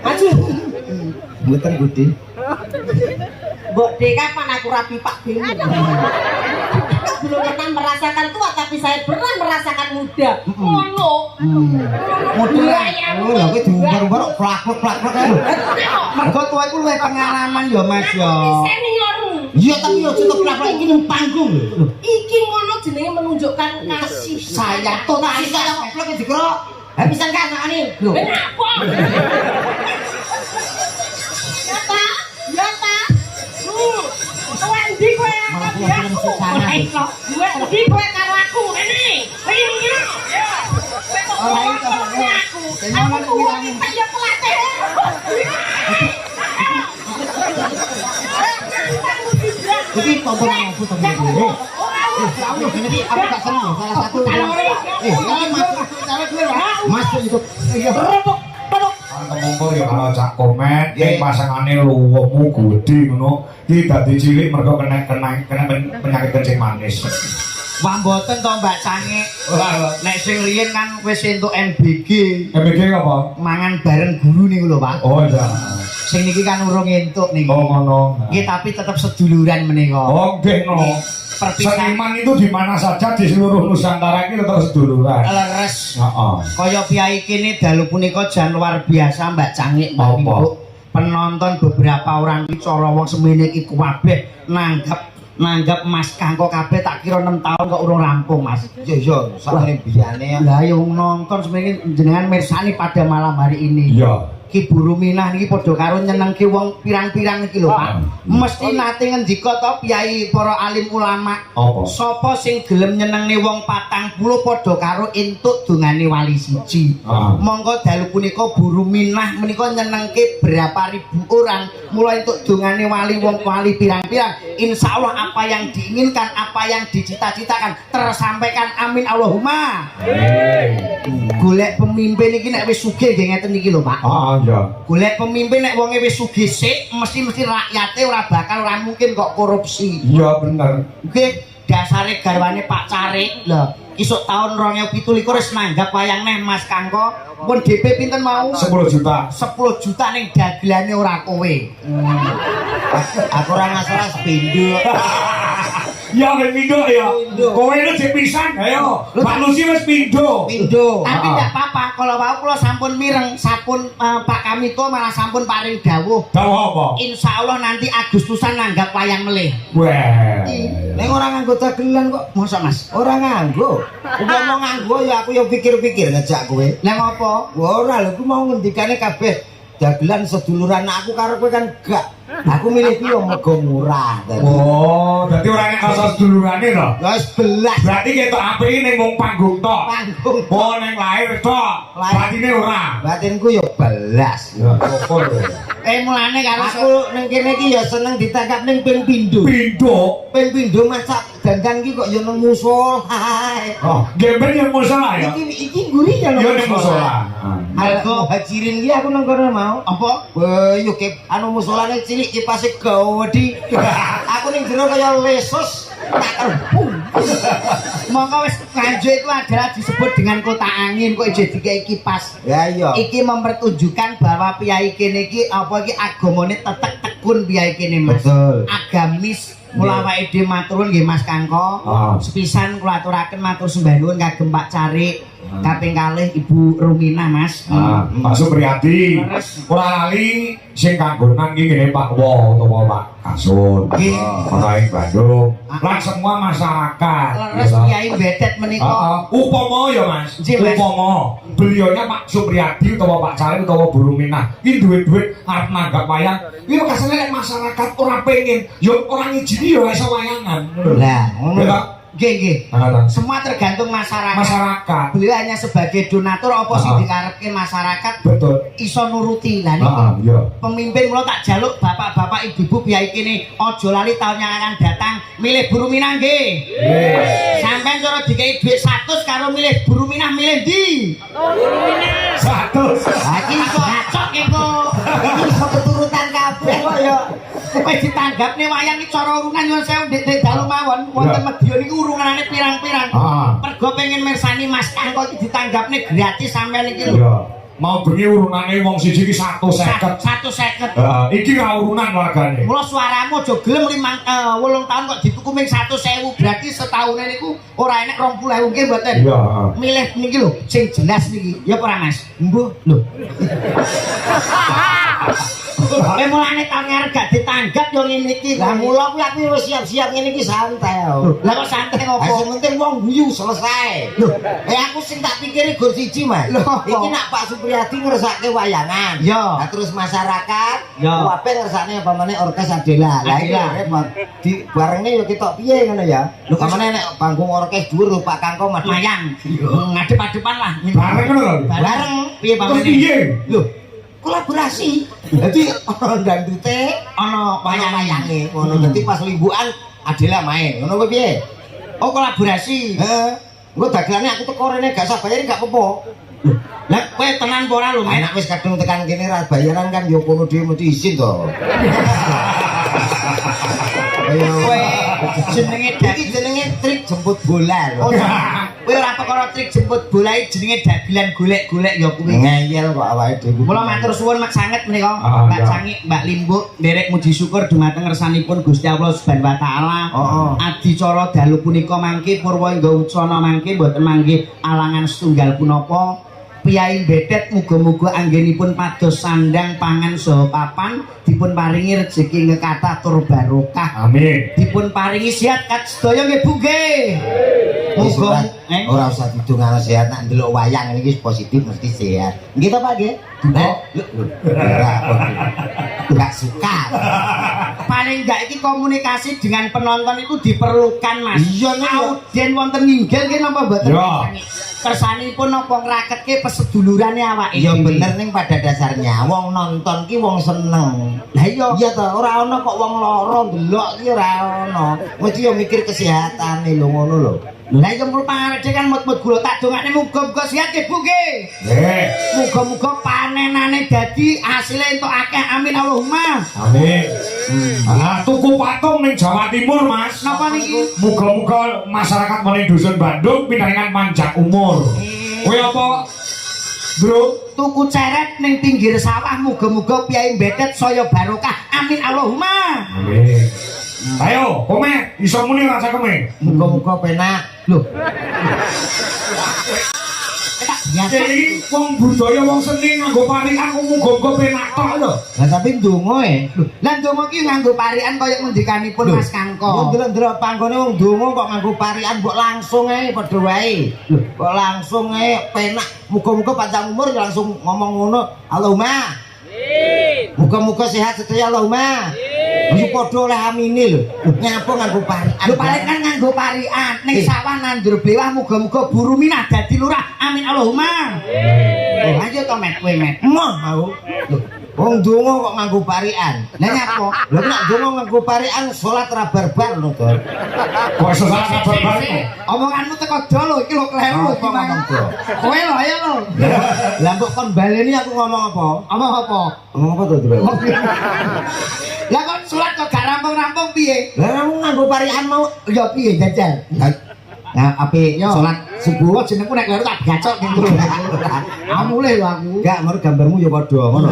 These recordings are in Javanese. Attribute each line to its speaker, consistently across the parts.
Speaker 1: Maju.
Speaker 2: Mboten Budi.
Speaker 1: Mbok Dek kapan aku rapi Pak Dewi. Belum pernah merasakan tua tapi saya pernah merasakan muda. Ngono.
Speaker 2: Muda. Oh, lha kowe diumbar-umbar kok plak-plak lho. Mergo tuwa iku luwih pengalaman ya Mas ya.
Speaker 1: Senior.
Speaker 2: Iya tapi yo cukup plak-plak iki nang panggung lho.
Speaker 1: Iki ngono jenenge menunjukkan kasih
Speaker 2: Sayang to kasih sayang kok plak dikira. Ha pisan kanane lho.
Speaker 1: Kenapa? Ya ta? Ya ta? Wendi kowe aku ya. Wendi kowe karo aku ngene. Ini.
Speaker 2: Ora iso.
Speaker 1: Aku kuwi kaya pelatih.
Speaker 2: Iki tontonan aku temen iki. Aku ini aku gak seneng salah satu. Ini masuk itu. Iya.
Speaker 3: Ngomong ya kalau cak komen, yang pasangane luwemu gede ngono, iki dadi cilik mergo kena penyakit kencing manis.
Speaker 2: Wah mboten to Mbak Cange. Nek sing riyen kan wis entuk MBG.
Speaker 3: MBG apa?
Speaker 2: Mangan bareng guru niku lho, Pak.
Speaker 3: Oh iya.
Speaker 2: Sing niki kan urung entuk niki.
Speaker 3: Oh ngono.
Speaker 2: Nggih tapi tetep seduluran menika.
Speaker 3: Oh nggih no. Seniman itu di mana saja di seluruh Nusantara ini tetap seduluran.
Speaker 2: Leres.
Speaker 3: Heeh.
Speaker 2: Kaya piyai kene dalu punika jan luar biasa Mbak Cange, Mbak
Speaker 3: Apa?
Speaker 2: Ibu. Penonton beberapa orang iki cara wong semene iki kabeh nanggap Mas Kangko kabeh tak kira 6 tahun kok urung rampung Mas.
Speaker 4: Iya, sampe biyane ya.
Speaker 2: Lah ya wong nonton semene jenengan mirsani pada malam hari ini.
Speaker 3: Iya.
Speaker 2: Ki Buru Minah niki padha karo nyenengke wong pirang-pirang iki lho Pak. Mesti nate ngendika to piyai para alim ulama.
Speaker 3: Apa?
Speaker 2: Sapa sing gelem nyenengne wong 40 padha karo entuk dongane wali siji. Monggo dalu punika Buru Minah menika nyenengke berapa ribu orang mulai entuk dongane wong wali pirang-pirang. Insyaallah apa yang diinginkan, apa yang dicita-citakan tersampaikan. Amin Allahumma. Golek pemimpin iki nek wis sugih nggih ngeten iki lho Pak.
Speaker 3: Iya.
Speaker 2: Golek pemimpin nek wonge wis sugih sik mesti rakyate ora bakal ora mungkin kok korupsi.
Speaker 3: Iya bener.
Speaker 2: Nggih dasare garwane Pak Carik lho. Isuk tahun 2017 wis nanggap wayang neh Mas Kangko. Pun DP pinten mau?
Speaker 3: 10 juta.
Speaker 2: 10 juta ning dagelane ora kowe.
Speaker 4: Aku ora masalah sepindho.
Speaker 3: Ya wis pindho ya. Kowe itu jek pisan. Ayo, Pak Lusi wis pindho.
Speaker 2: Tapi ndak apa-apa kalau wau kula sampun mireng, sampun Pak Kamito malah sampun paring dawuh.
Speaker 3: Dawuh apa?
Speaker 2: Insyaallah nanti Agustusan nanggap wayang melih.
Speaker 3: Wah.
Speaker 4: Ning ora nganggo dagelan kok.
Speaker 2: Masa Mas?
Speaker 4: Ora nganggo. Umpama nganggo ya aku ya pikir-pikir ngejak kowe.
Speaker 2: Nang apa?
Speaker 4: Ora lho, aku mau ngendikane kabeh dagelan seduluran aku karo kowe kan gak. Aku milih ki yo mergo murah.
Speaker 3: Oh, berarti ora nek rasa sedulurane to.
Speaker 4: Ya wis belas.
Speaker 3: Berarti ketok apike ning wong panggung tok.
Speaker 4: Panggung.
Speaker 3: Oh, ning lahir tok. Batine ora.
Speaker 4: Batinku yo belas.
Speaker 3: Ya opo lho.
Speaker 2: Mulane karo
Speaker 4: Aku ning kene iki ya seneng ditangkap ning ping pindho.
Speaker 3: Pindho.
Speaker 4: Ping pindho masak dandan ki kok yo nang musala.
Speaker 3: Oh, gember yang musala ya.
Speaker 4: Iki nguri ya
Speaker 3: Yo ning musala.
Speaker 4: Algo hajirin ki aku nang kono mau.
Speaker 2: apa?
Speaker 4: Wah, yo ke anu musolane cilik kipase gawedi. Aku ning jero kaya lesus. Tak terbung.
Speaker 2: Monggo wis Nganjuk itu adalah disebut dengan kota angin kok jadi kayak kipas.
Speaker 4: Ya iya.
Speaker 2: Iki mempertunjukkan bahwa piyai kene iki apa iki agamane tetek tekun piyai kene Mas.
Speaker 4: Betul.
Speaker 2: Agamis mula awake dhewe matur nggih Mas Kangko. Sepisan kula aturaken matur sembah nuwun kagem Pak Carik. Kaping kalih Ibu Ruminah Mas.
Speaker 3: Pak Supriyadi. Ora lali sing kanggonan iki ngene Pak Wo utawa Pak Kasun.
Speaker 2: Nggih.
Speaker 3: Ana ing Bandung. Lan semua masyarakat.
Speaker 2: Leres piyai bedet menika.
Speaker 3: Upama ya Mas.
Speaker 2: Nggih, Mas.
Speaker 3: Upama beliaunya Pak Supriyadi utawa Pak Carik utawa Bu Ruminah iki duwe-duwe arep nanggap wayang. Iki makasane nek masyarakat ora pengen, ya ora ngijini ya iso wayangan.
Speaker 2: Lah,
Speaker 3: ngono.
Speaker 2: Nggih. Semua tergantung masyarakat.
Speaker 3: Masyarakat.
Speaker 2: Beliau hanya sebagai donatur apa sih dikarepke masyarakat.
Speaker 3: Betul.
Speaker 2: Iso nuruti lah niki.
Speaker 3: Iya.
Speaker 2: Pemimpin kula tak jaluk bapak-bapak ibu-ibu piyai kene aja lali tahun yang akan datang milih Bu Ruminah nggih. Nggih. Sampeyan cara dikei dhuwit 100 karo milih Bu Ruminah milih ndi? Ruminah.
Speaker 3: 100.
Speaker 2: Ha iki iso cocok kok. Iki iso keturutan kabeh kok ya. Wis ditanggapne wayang iki cara urungan nyuwun sewu ndek dalu mawon wonten Medion iki urunganane pirang-pirang. Pergo pengen mirsani Mas Kangko iki ditanggapne gratis sampeyan iki lho.
Speaker 3: mau bengi urunane wong siji iki 150.
Speaker 1: 150.
Speaker 3: Iki ra urunan wargane.
Speaker 2: Mula suaramu aja gelem 8 tahun kok dituku ming 100.000 berarti setahun niku ora enek 20.000 nggih mboten.
Speaker 3: Iya,
Speaker 2: Milih niki lho sing jelas niki. Ya ora Mas? Mbuh lho. Kowe mulane tahun ngarep gak ditanggap yo ngene iki.
Speaker 4: Lah mula kuwi aku wis siap-siap ngene iki santai yo.
Speaker 2: Lah kok santai
Speaker 4: Sing
Speaker 2: ngopo?
Speaker 4: penting wong guyu selesai.
Speaker 2: Lho,
Speaker 4: aku sing tak pikiri gur siji, Mas.
Speaker 2: Lho.
Speaker 4: Iki nak Pak Supriyadi ngersake wayangan.
Speaker 2: Yo.
Speaker 4: Nah, terus masyarakat
Speaker 2: Yo.
Speaker 4: kuwape ngersane apa meneh orkes Adela. Lah iki
Speaker 2: Adela.
Speaker 4: repot. Di barengne yo ketok piye ngono ya. Lho kamane nek panggung orkes dhuwur Pak Kangkong Mas.
Speaker 2: mayang. Ngadep-adepan lah.
Speaker 3: bareng ngono lho.
Speaker 2: Bareng piye
Speaker 3: Terus
Speaker 2: pamane?
Speaker 3: piye?
Speaker 4: Lho, kolaborasi. Dadi ana dandute,
Speaker 2: Ana
Speaker 4: wayange ngono. Dadi pas limbukan Adela main. Ngono kuwi piye?
Speaker 2: Oh kolaborasi.
Speaker 4: Heeh. Engko dagelane aku teko rene gak usah bayar gak apa-apa.
Speaker 2: Lah kowe tenan apa ora lho, Mas?
Speaker 4: Enak wis kadung tekan kene ra bayaran kan yo kono dhewe mesti izin to. Ayo.
Speaker 2: Kowe jenenge
Speaker 4: Iki jenenge trik jemput bola lho.
Speaker 2: Oh, kowe ora perkara trik jemput bola iki jenenge dagelan golek-golek ya kuwi.
Speaker 4: Ngeyel kok awake dhewe.
Speaker 2: Mula matur suwun Mak Sanget menika,
Speaker 3: Ah,
Speaker 2: Mbak
Speaker 3: iya.
Speaker 2: Sangik, Mbak Limbuk, nderek muji syukur dumateng ngersanipun Gusti Allah Subhanahu wa taala.
Speaker 4: Oh.
Speaker 2: Adicara dalu punika mangke Purwangga Ucana mangke boten mangke alangan setunggal punapa. Piyai Bedet muga-muga anggenipun pados sandang pangan saha papan dipun paringi rejeki ngekathah tur barokah.
Speaker 3: Amin.
Speaker 2: Dipun paringi sehat kat sedaya nggih Bu nggih.
Speaker 4: Wis ora
Speaker 2: Muga
Speaker 4: ora usah didongakno sehat nak ndelok wayang iki positif mesti sehat. Nggih to Pak nggih? Ora. Enggak suka.
Speaker 2: paling enggak iki komunikasi dengan penonton itu diperlukan Mas.
Speaker 4: Iya, Nek.
Speaker 2: Auden wonten nginggil nggih napa mboten?
Speaker 3: Iya.
Speaker 2: Kersanipun napa ngraketke pesedulurane awake.
Speaker 4: Ya
Speaker 2: dhewe.
Speaker 4: bener ning pada dasarnya wong nonton ki wong seneng.
Speaker 2: Lah iya.
Speaker 4: Iya to, ora ana kok wong lara ndelok ki ora ana. Mesti yo mikir kesehatane lho ngono lho.
Speaker 2: Lah iya mul pangarep kan mut-mut gula tak dongakne muga-muga sehat nggih Bu nggih.
Speaker 3: Nggih.
Speaker 2: Muga-muga panenane dadi asile entuk akeh amin Allahumma.
Speaker 3: Amin. Tuku patung ning Jawa Timur, Mas.
Speaker 2: Napa niki?
Speaker 3: Muga-muga masyarakat mening dusun Bandung pinaringan panjang umur. Kowe apa? Bro,
Speaker 2: Tuku ceret ning pinggir sawah muga-muga Piyai Bedet saya barokah. Amin Allahumma.
Speaker 3: Amin. Ayo, komen, iso muni rasa komen.
Speaker 4: Muga-muga penak.
Speaker 2: Loh. Biasa.
Speaker 3: Iki wong budaya wong seni nganggo parikan muga-muga penak tok lho.
Speaker 4: Lah tapi ndonga
Speaker 2: Lah ndonga ki nganggo parikan kaya ngendikanipun Mas Kangko.
Speaker 4: Ndelok-ndelok panggone wong ndonga kok nganggo parikan mbok langsung ae padha wae. Lho, kok langsung ae penak. Muga-muga panjang umur ya langsung ngomong ngono. Allahumma. Muga-muga sehat sedaya Allahumma. Wis padha oleh amine lho. Nyapa nganggo parikan.
Speaker 2: Lho paling kan nganggo parikan ning sawah nandur blewah muga-muga buru minah dadi lurah. Amin Allahumma. Oh, ayo to Met kowe Met.
Speaker 4: Emoh mau. Lho, wong ndonga kok nganggo parikan.
Speaker 2: Lah nyapa?
Speaker 4: Lho nek ndonga nganggo parikan salat ra barbar lho, Dor.
Speaker 3: Kok iso salah kabar bareng.
Speaker 2: Omonganmu teko do lho iki lho kleru lho
Speaker 4: Apa ngomong do?
Speaker 2: Kowe lho ayo lho.
Speaker 4: Lah mbok kon baleni aku ngomong apa?
Speaker 2: Omong apa?
Speaker 4: Ngomong apa to, Dor?
Speaker 2: Lah kok surat kok gak rampung-rampung piye?
Speaker 4: Lah kamu nganggo parikan mau
Speaker 2: Ya piye jajal?
Speaker 4: nah ape
Speaker 2: Yo.
Speaker 4: salat
Speaker 2: Subuh jenengku nek kleru tak gacok gitu. Amule lho aku.
Speaker 4: enggak mau gambarmu ya padha ngono.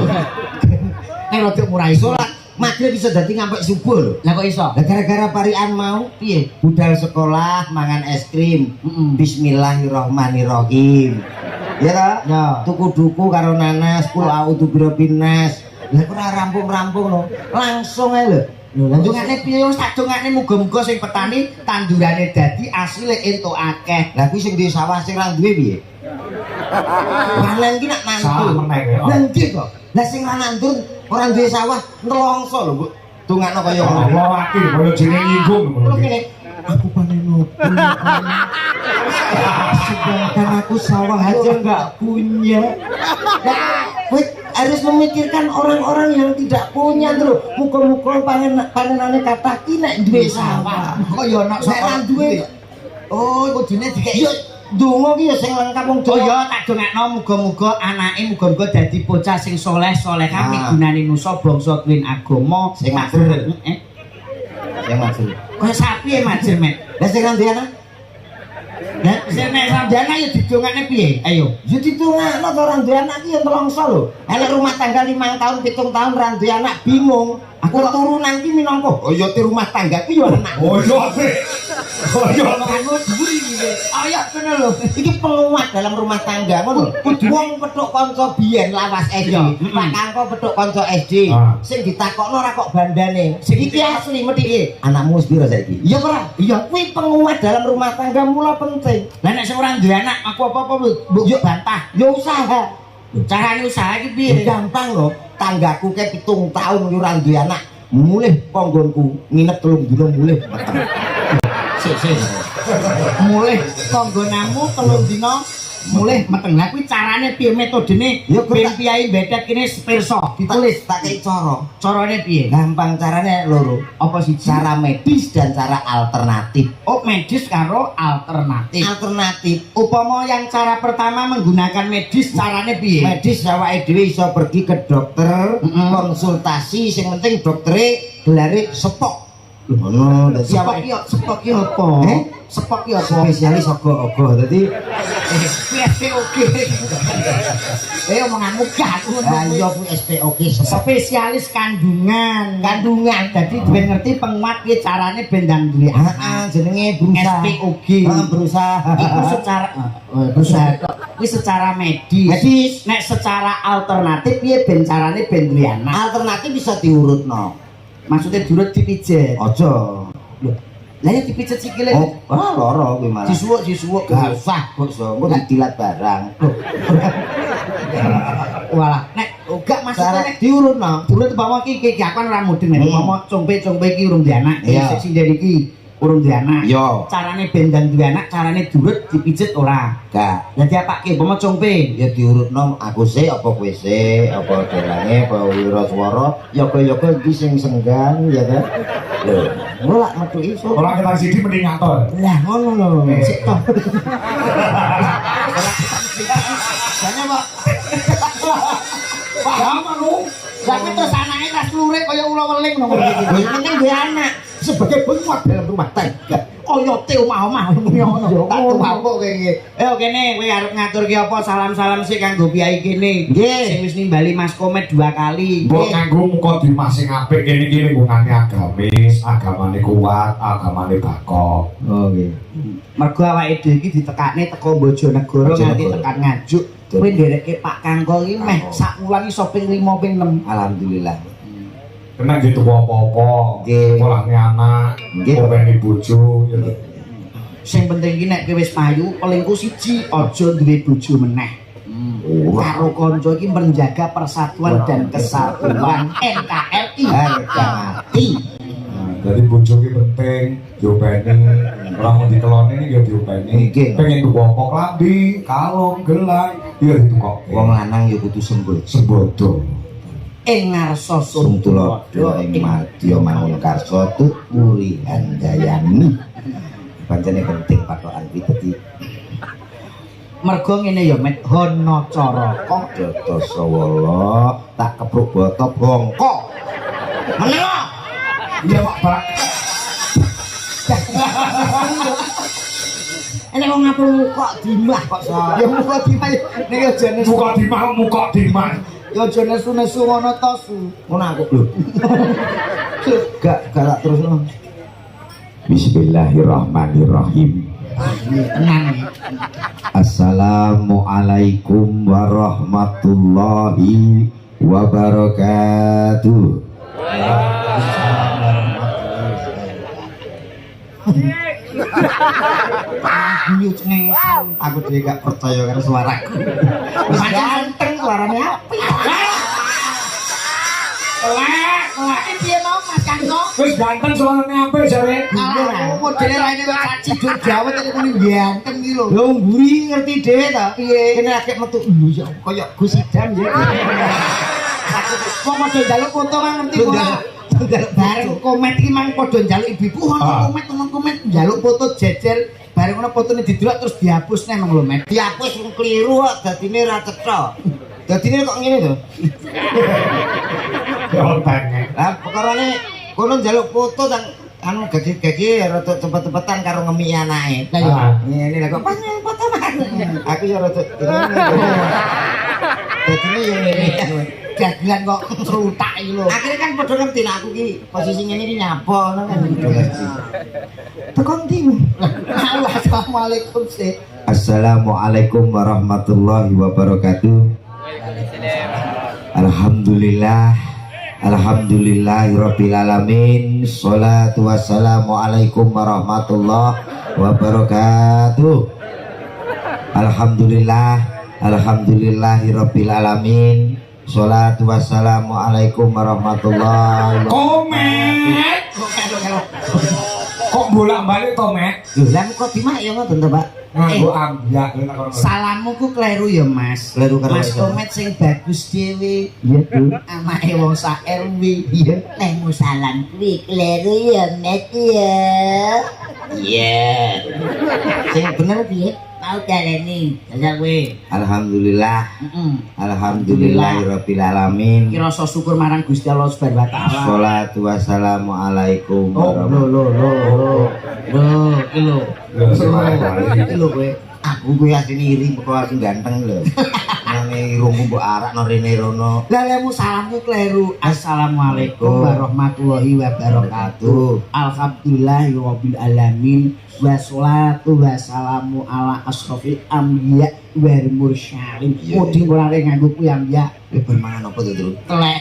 Speaker 2: Nek rada murah iso.
Speaker 4: Salat maghrib bisa dadi ngampe subuh lho.
Speaker 2: Lah kok iso?
Speaker 4: Lah gara-gara parikan mau piye? Budal sekolah mangan es krim. Bismillahirrahmanirrahim. Ya ta?
Speaker 2: Ya.
Speaker 4: Tuku duku karo nanas, kul audu birabbinas. Lah ora rampung-rampung lho. Langsung ae lho.
Speaker 2: Lho, dongane piye wis tak dongane muga-muga sing petani tandurane dadi asile entuk akeh.
Speaker 4: Lah kuwi sing di sawah sing ra duwe piye? Panen ki nak
Speaker 3: Salah
Speaker 4: nandur.
Speaker 3: meneh ya.
Speaker 4: Lah ndi kok? Lah sing ra nandur ora duwe sawah nelongso lho, Bu. Dongakno kaya ngono.
Speaker 3: Allah wakil kaya jeneng nyinggung
Speaker 4: Lho kene aku panen opo? Sedangkan aku sawah aja nggak punya. Nah, wait, harus memikirkan orang-orang yang tidak punya tuh. Muka-muka panenane kata ki nek duwe sawah.
Speaker 2: Kok ya ana
Speaker 4: Nek ra duwe.
Speaker 2: Oh, kudune dikek.
Speaker 4: Ya donga ki ya sing lengkap wong
Speaker 2: Oh
Speaker 4: Jawa.
Speaker 2: ya tak dongakno muga-muga anake muga-muga dadi bocah sing saleh-salehah migunani nusa bangsa tuwin agama
Speaker 4: Sing
Speaker 2: matur.
Speaker 4: Yang maksud.
Speaker 2: Kaya sapi e majer Met.
Speaker 4: Lah sing nang ndi ana?
Speaker 2: Lah sing nek Ramdana ya didongakne piye? Ayo.
Speaker 4: Ya ditungakno to orang duwe anak ki ya nelongso lho. Elek rumah tangga 5 tahun 7 tahun ora duwe anak bingung. Aku keturunan ki minangka oh ya ti rumah tangga ki ya anak.
Speaker 3: Oh iya sih. Oh iya.
Speaker 2: Anu duri iki.
Speaker 4: Ayo kene lho. Iki penguat dalam rumah tangga ngono. Kudu wong petuk kanca biyen lawas SD. Pak Kangko petuk kanca SD. Sing ditakokno ora kok bandane. Iki asli medhike. Anakmu wis piro saiki? Iya ora? Iya kuwi penguat dalam rumah tangga mula penting.
Speaker 2: Lah nek sing ora duwe anak aku apa-apa mbok bantah.
Speaker 4: Ya usaha.
Speaker 2: Carane usaha iki piye?
Speaker 4: Gampang lho. Tanggaku ke 7 tahun yo ora duwe anak. Mulih panggonku nginep 3 dina mulih.
Speaker 2: Sik. Mulih tanggonamu 3 dina mulih meteng. Lah kuwi carane piye metodene?
Speaker 4: Ya,
Speaker 2: Ben piyai bedak kene pirsa ditulis
Speaker 4: Tak kei cara.
Speaker 2: carane piye?
Speaker 4: Gampang carane loro.
Speaker 2: Apa sih
Speaker 4: Cara medis dan cara alternatif.
Speaker 2: Oh, medis karo alternatif.
Speaker 4: Alternatif.
Speaker 2: Upama yang cara pertama menggunakan medis carane piye?
Speaker 4: Medis awake dhewe iso pergi ke dokter, konsultasi sing penting doktere gelare sepok. Ngono, dadi awake
Speaker 2: Sepok ki apa? Sepok ki apa?
Speaker 4: spesialis ogo-ogo. Dadi
Speaker 2: SPOK. Omonganmu gak
Speaker 4: iya kuwi SPOK
Speaker 2: spesialis kandungan.
Speaker 4: kandungan.
Speaker 2: Jadi ben ngerti penguat ki carane ben ndang duwe
Speaker 4: Heeh, jenenge berusaha.
Speaker 2: SPOG.
Speaker 4: Berusaha.
Speaker 2: Iku secara berusaha kuwi secara medis.
Speaker 4: Medis.
Speaker 2: Nek secara alternatif piye ben carane ben duwe anak?
Speaker 4: Alternatif bisa diurutno.
Speaker 2: Maksudnya durut dipijet.
Speaker 4: Aja.
Speaker 2: Loh, lah ya dipijet sikile.
Speaker 4: Oh, lara kuwi malah.
Speaker 2: Disuwuk.
Speaker 4: Gak usah kok iso, engko didilat barang.
Speaker 2: Walah, nek gak maksudnya nek
Speaker 4: diurutno.
Speaker 2: durut umpama ki aku kan ora mudeng nek umpama compe-compe iki urung duwe anak.
Speaker 4: Iya.
Speaker 2: Sing sinden iki urung duwe anak.
Speaker 4: Iya.
Speaker 2: Carane ben ndang duwe anak, carane durut dipijet ora.
Speaker 4: Gak.
Speaker 2: Lah diapake umpama compe.
Speaker 4: Ya diurutno aku sih apa kowe sih apa delange apa wiraswara ya kowe iki sing senggang ya ta. Lho, ngono lak metu iso.
Speaker 3: Ora kita sidi mending ngatur.
Speaker 4: Lah ngono lho. Sik to.
Speaker 2: Jane Pak. Paham anu. Lah kuwi terus anake ras lure kaya ula weling ngono iki.
Speaker 4: Yang penting duwe anak sebagai penguat dalam rumah tangga.
Speaker 2: Oyote omah-omah ngono.
Speaker 4: Tak tumpuk kowe iki.
Speaker 2: Kene kowe arep ngaturke apa salam-salam sik kanggo piyai kene.
Speaker 4: Nggih.
Speaker 2: Sing wis nimbali Mas Komet 2 kali.
Speaker 3: Mbok nganggo muka dimas sing apik kene iki lingkungannya agamis, agamane kuat, agamane bakok.
Speaker 4: Oh nggih.
Speaker 2: Mergo awake dhewe iki ditekakne teko Bojonegoro nganti tekan Ngajuk. Kowe nderekke Pak Kangko iki meh sak wulan iso ping 5 ping 6.
Speaker 4: Alhamdulillah.
Speaker 3: Kena gitu apa-apa.
Speaker 4: Nggih.
Speaker 3: Polane anak,
Speaker 4: Nggih.
Speaker 3: openi bojo ya.
Speaker 2: Sing penting ki nek kowe wis payu, pelingku siji aja duwe bojo meneh. Karo kanca iki menjaga persatuan dan kesatuan NKRI.
Speaker 4: Hargati.
Speaker 3: Jadi bojo ki penting, diopeni. Ora mau diteloni iki ya diopeni.
Speaker 4: Nggih.
Speaker 3: Pengen tuku apa klambi, kalung, gelang, ya ditukokke.
Speaker 4: Wong lanang ya kudu sembul.
Speaker 3: Sebodo.
Speaker 2: Ing ngarsa
Speaker 4: Sung tulodo ing madya mangun karsa tukuri handayani. Pancene penting patokan iki dadi
Speaker 2: mergo ngene ya Met Hono Caraka
Speaker 4: Data Sawala tak kepruk bata bongko. Meneng.
Speaker 3: Iya Pak, Pak.
Speaker 2: Enek wong ngapul muka dimah kok so. Ya muka dimah niki aja nesu.
Speaker 3: Muka dimah.
Speaker 2: Ya aja nesu-nesu ngono to su.
Speaker 4: Ngono aku lho. Gak galak terus no. Bismillahirrahmanirrahim.
Speaker 2: Tenang.
Speaker 4: Assalamualaikum warahmatullahi wabarakatuh.
Speaker 2: Guyu cengesan.
Speaker 4: Aku dhewe gak percaya karo suaraku.
Speaker 2: Wis ganteng suarane apik. Lek piye mau Mas Kangko?
Speaker 3: Wis ganteng suarane apik jare.
Speaker 2: Aku modele raine wis ciduk Jawa tapi muni ganteng iki lho.
Speaker 4: Lho mburi ngerti dhewe ta?
Speaker 2: Piye?
Speaker 4: Kene akeh metu ya kaya Gus Idam ya.
Speaker 2: Wong padha njaluk foto kan ngerti ora? Bareng komet iki mang padha njaluk ibuku ono komet temen komet njaluk foto jejer bareng ono fotone didelok terus dihapus neh mang lho Met.
Speaker 4: Dihapus wong kliru kok dadine ra cetha. Dadine kok ngene to.
Speaker 3: Ya pengen.
Speaker 4: Lah perkarane kono njaluk foto dan anu gagi-gagi rada cepet-cepetan karo ngemi anake.
Speaker 1: Lah iya.
Speaker 4: Ini lah kok pas potongan. Aku ya rada Dadine yo ngene.
Speaker 1: Dagelan kok cerutak iki lho.
Speaker 4: Akhirnya kan padha ngerti nek aku ki posisi ngene iki nyapa ngono kan. Tekan ndi?
Speaker 1: Assalamualaikum sih.
Speaker 4: Assalamualaikum warahmatullahi wabarakatuh. Alhamdulillah. Alhamdulillahirabbil alamin. Shalatu wassalamu alaikum warahmatullahi wabarakatuh. Alhamdulillah. Alhamdulillahirabbil alamin. Shalatu wassalamu alaikum warahmatullahi wabarakatuh.
Speaker 3: Komet. Kok bolak-balik to, Mek?
Speaker 4: Lho, lah kok dimak ya ngoten to, Pak?
Speaker 3: Nganggo ambiak lek kono.
Speaker 1: Salammu ku kleru ya, Mas.
Speaker 4: Kleru karo
Speaker 1: Mas
Speaker 4: apa?
Speaker 1: Komet sing bagus dhewe.
Speaker 4: Iya, tuh.
Speaker 1: Anake wong sak RW.
Speaker 4: Iya.
Speaker 1: Nemu salam kuwi kleru ya, Met ya.
Speaker 4: Iya. Sing bener piye?
Speaker 1: Mau daleni, jajal kowe.
Speaker 4: Alhamdulillah.
Speaker 1: Heeh.
Speaker 4: Alhamdulillahirabbil alamin.
Speaker 1: Ki rasa syukur marang Gusti Allah Subhanahu wa taala.
Speaker 4: Sholatu wassalamu alaikum
Speaker 1: Oh, lho. Iki lho.
Speaker 3: Ya, selamat.
Speaker 1: Iki lho kowe.
Speaker 4: Aku kuwi asline iri kok aku ganteng lho. Nang irungku mbok arak nang rene rono.
Speaker 1: Lah lemu salamku kleru. Assalamualaikum warahmatullahi wabarakatuh. Alhamdulillahirabbil alamin. Wassalatu wassalamu ala asrofil anbiya wal mursalin. Muding ora nganggo kuwi ya.
Speaker 4: Bermangan apa to, Tru?
Speaker 1: Telek.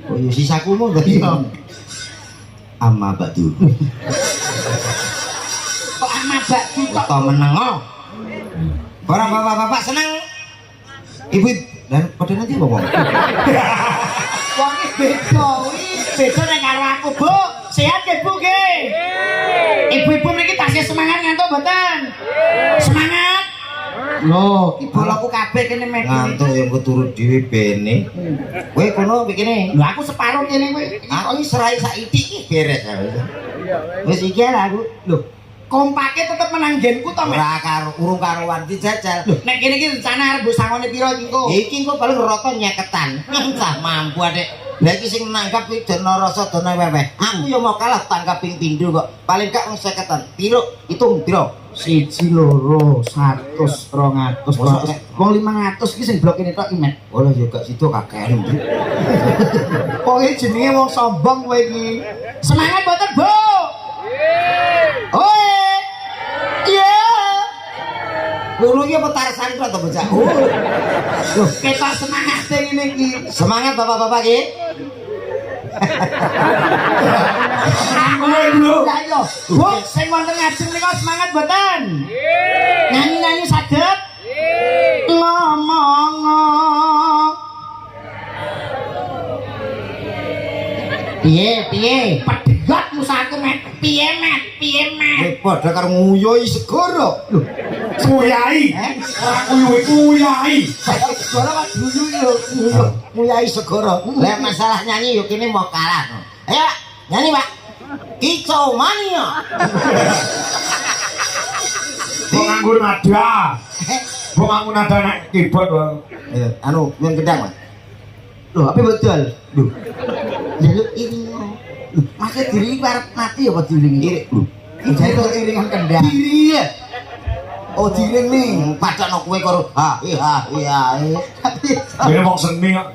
Speaker 4: Oh ya sisaku mau berarti.
Speaker 1: Iya.
Speaker 4: Amma ba'du.
Speaker 1: Kok amat bakti tok.
Speaker 4: Kita meneng. Orang bapak-bapak seneng. Ibu dan pada nanti apa ngomong?
Speaker 1: Wong iki beda, beda nek karo aku, Bu. Sehat nggih, Bu nggih? Ibu-ibu mriki tasih semangat ngantuk mboten? Semangat. Loh, iki bolaku kabeh kene mek.
Speaker 4: Ngantuk yang keturut dhewe bene. Kowe kono pikine.
Speaker 1: Lho aku separuh kene kowe.
Speaker 4: Aku iki serai saiki iki beres. Wis iki lah aku.
Speaker 1: Lho, kompake tetep menang genku to, Mek.
Speaker 4: Ora karo urung karuan dijajal.
Speaker 1: Lho, nek kene iki rencana arep sangone pira iki engko?
Speaker 4: Iki engko paling rata nyeketan. Cah mampu adek. Lah iki sing nangkap iki dana rasa dana weweh. Aku yo mau kalah tangkap ping pindho kok. Paling gak wong 50-an. Piro? Hitung piro?
Speaker 1: 1, 2, 100, 200. Wong 500 iki sing blok kene tok iki, Mek.
Speaker 4: Oh lah yo gak situ kakean.
Speaker 1: Pokoke jenenge wong sombong kowe iki. Semangat mboten, Bu? Oi. Iya.
Speaker 4: Lho iki apa Tarsan tok to bocah?
Speaker 1: Loh, ketok semangat ngene iki.
Speaker 4: Semangat bapak-bapak iki.
Speaker 1: Lho, ayo. Bu, sing wonten ngajeng nika semangat mboten? Nyanyi-nyanyi saged? Ngomong. Piye? Pedhot musaku, Mek. Piye, Mek?
Speaker 4: Padha karo nguyoi segara. Lho,
Speaker 3: Kuyai. Ora kuyai.
Speaker 4: segara kok dulu yo nguyai segara. Lah masalah nyanyi yo kene mau kalah. Ayo, Pak. Nyanyi, Pak. Kicau mania.
Speaker 3: Kok nganggo nada. Kok nganggo nada nek keyboard wae.
Speaker 4: Anu, yang gedang, Mas.
Speaker 1: Lho, apa betul?
Speaker 4: Lho,
Speaker 1: Lho, ini. Lho, masa diri arep mati apa diringi?
Speaker 4: iri. Lho,
Speaker 1: Jadi kok iringan kendang.
Speaker 4: diri ya.
Speaker 1: Oh, diring nih.
Speaker 4: Padahal kowe karo iya.
Speaker 3: Dene wong seni kok.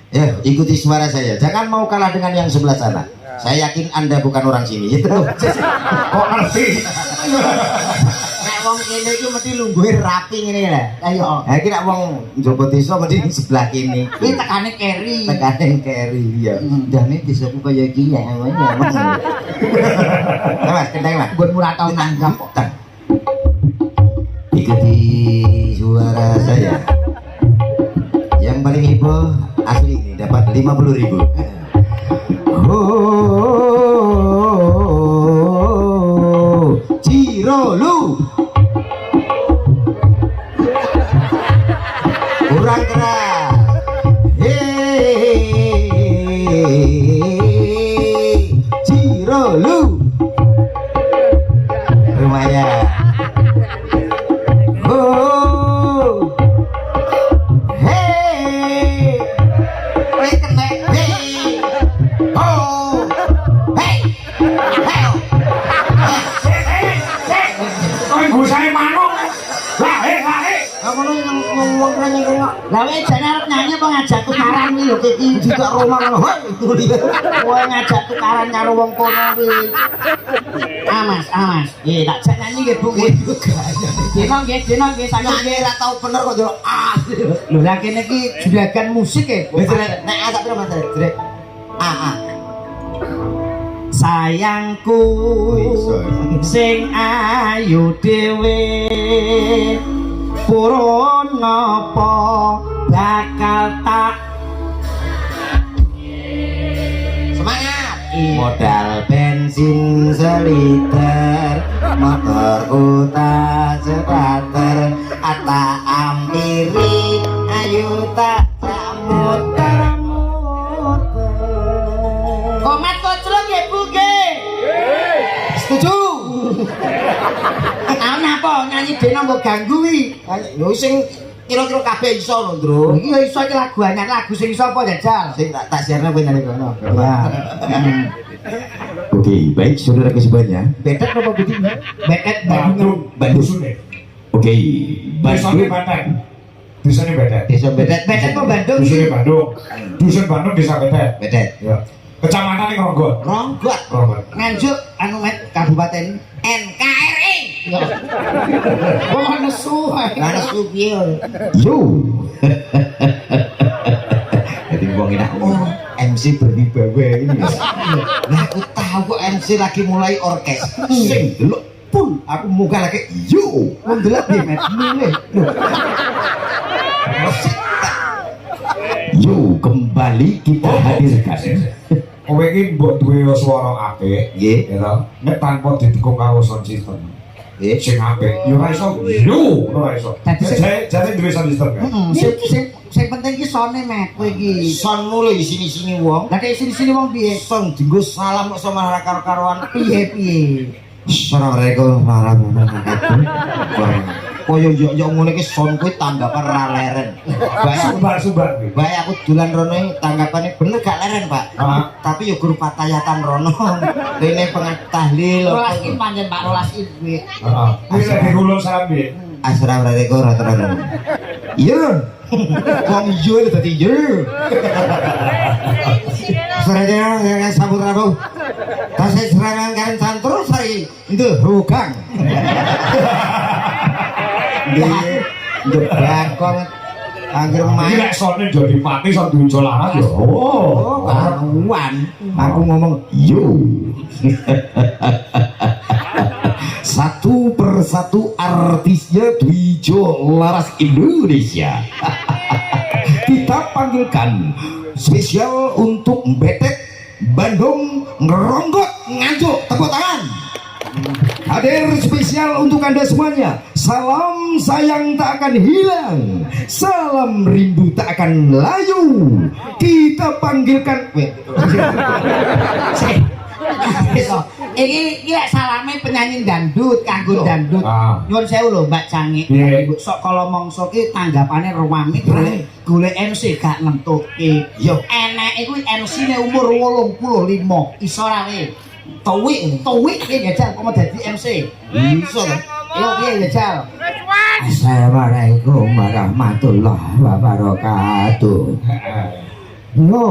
Speaker 4: Ya, ikuti suara saya. Jangan mau kalah dengan yang sebelah sana. Saya yakin Anda bukan orang sini. Itu.
Speaker 3: Kok ngerti?
Speaker 4: Nek wong kene iki mesti lungguhe rapi ngene lah.
Speaker 1: Ayo.
Speaker 4: Ha iki nek wong njaba desa mesti di sebelah kene.
Speaker 1: Ini tekane keri.
Speaker 4: Tekane keri ya. Jane desaku kaya iki ya. Mas, kendang Mas.
Speaker 1: Gue murah tau nanggap kok.
Speaker 4: Ikuti suara saya. Yang paling heboh asli ini dapat 50.000. Oh, Cirolu. Kurang keras. Hei, Cirolu. Lumayan. Oh, hey, wait a minute, hey, oh,
Speaker 1: Lah wis jane arep nyanyi apa ngajak tukaran kuwi lho iki
Speaker 4: juga Roma ngono. Hoi.
Speaker 1: kowe ngajak tukaran karo wong kono kuwi. Amas. Nggih tak jak nyanyi nggih Bu nggih. Dino nggih saking
Speaker 4: Nyanyi ora tau bener kok ndelok
Speaker 1: lho lah kene iki juragan musik e.
Speaker 4: Nek agak piro Mas Drek?
Speaker 1: Sayangku sing ayu dhewe purun ngapa bakal tak
Speaker 4: Semangat.
Speaker 2: Modal bensin seliter, motorku tak sepater, ata ampiri ayu tak muter.
Speaker 1: komat koclok ya Bu nggih. Setuju. Tahu napa nyanyi dene mbok ganggu wi.
Speaker 4: Yo sing kira-kira kabeh iso lho, Ndro.
Speaker 1: Iki ya iso iki lagu anyar lagu sing iso apa jajal.
Speaker 4: Sing tak siarno kowe nyanyi kono.
Speaker 2: Oke, baik saudara kesemuanya.
Speaker 1: Betet apa budi? Betet
Speaker 3: Bandung. Dusune.
Speaker 2: Oke,
Speaker 3: Dusune Bandung. Dusune Bedet.
Speaker 4: Desa Bedet.
Speaker 1: Betet apa Bandung
Speaker 3: Dusune
Speaker 1: iki?
Speaker 3: Bandung. Dusun Bandung desa Bedet.
Speaker 4: Bedet.
Speaker 3: Ya. Kecamatan ini Ronggot.
Speaker 4: Ronggot.
Speaker 3: Ronggot.
Speaker 1: Nganjuk anu met kabupaten
Speaker 4: NKRI.
Speaker 1: oh nesu
Speaker 4: Karena supiye.
Speaker 2: yo. Jadi wong enak.
Speaker 4: Oh, MC berwibawa ini. Nah, aku tahu kok MC lagi mulai orkes.
Speaker 2: Sing delok
Speaker 4: Pun aku muka lagi yo.
Speaker 1: mundelok nggih met milih.
Speaker 2: yo kembali kita hadirkan.
Speaker 3: Kowe iki mbok duwe swara apik,
Speaker 2: Nggih.
Speaker 3: ya toh. Nek tanpa didukung karo sound system.
Speaker 2: Nggih.
Speaker 3: Sing apik, yo ora iso. Yo, ora iso.
Speaker 1: Dadi sing-
Speaker 3: Jare duwe sound system kan.
Speaker 1: Sing penting ki sone met kowe iki.
Speaker 4: Son mulai sini-sini wong.
Speaker 1: Lah kayak sini-sini wong piye?
Speaker 4: Son dinggo salam kok sama karo-karoan.
Speaker 1: Piye?
Speaker 4: Assalamualaikum warahmatullahi wabarakatuh. Koyo yo ngene iki son kuwi tanggapan ra leren.
Speaker 3: Sumbar-sumbar.
Speaker 4: Baik aku dolan rono tanggapannya bener gak leren, Pak.
Speaker 3: Ah.
Speaker 4: Tapi yo guru patayatan rono. Rene tahlil.
Speaker 1: Rolas iki panjen Pak Rolas iki kuwi.
Speaker 3: Heeh. Kuwi lek diulur salam piye?
Speaker 4: Assalamualaikum warahmatullahi wabarakatuh. Iya. Wong iya lho dadi iya. Sarjana yang sabut rabu. Tasih serangan karen santro sari. Itu hukang. Nggih, bakong anggere
Speaker 3: Iki
Speaker 4: main.
Speaker 3: lek sone jadi pati son duwe laras yo.
Speaker 4: Oh, karuan. Aku ngomong
Speaker 2: Yo. Satu persatu artisnya Dwijo Laras Indonesia. Kita panggilkan spesial untuk Betet Bandung Ngeronggot Nganjuk. Tepuk tangan. Hadir spesial untuk Anda semuanya. Salam sayang tak akan hilang, salam rindu tak akan layu. Kita panggilkan
Speaker 1: Iki lek salame penyanyi dangdut kanggo dangdut.
Speaker 3: Ah.
Speaker 1: Nyuwun sewu lho Mbak Cangik.
Speaker 3: Piye?
Speaker 1: Sok kala mangsa ki tanggapane ruwami golek MC gak nentuke.
Speaker 4: yo
Speaker 1: Eneke kuwi MC-ne umur 85. Iso ra we? Tuwik ki jajal kok mau dadi MC.
Speaker 4: iso to.
Speaker 1: Yo piye jajal?
Speaker 2: Assalamualaikum warahmatullahi wabarakatuh. Yo,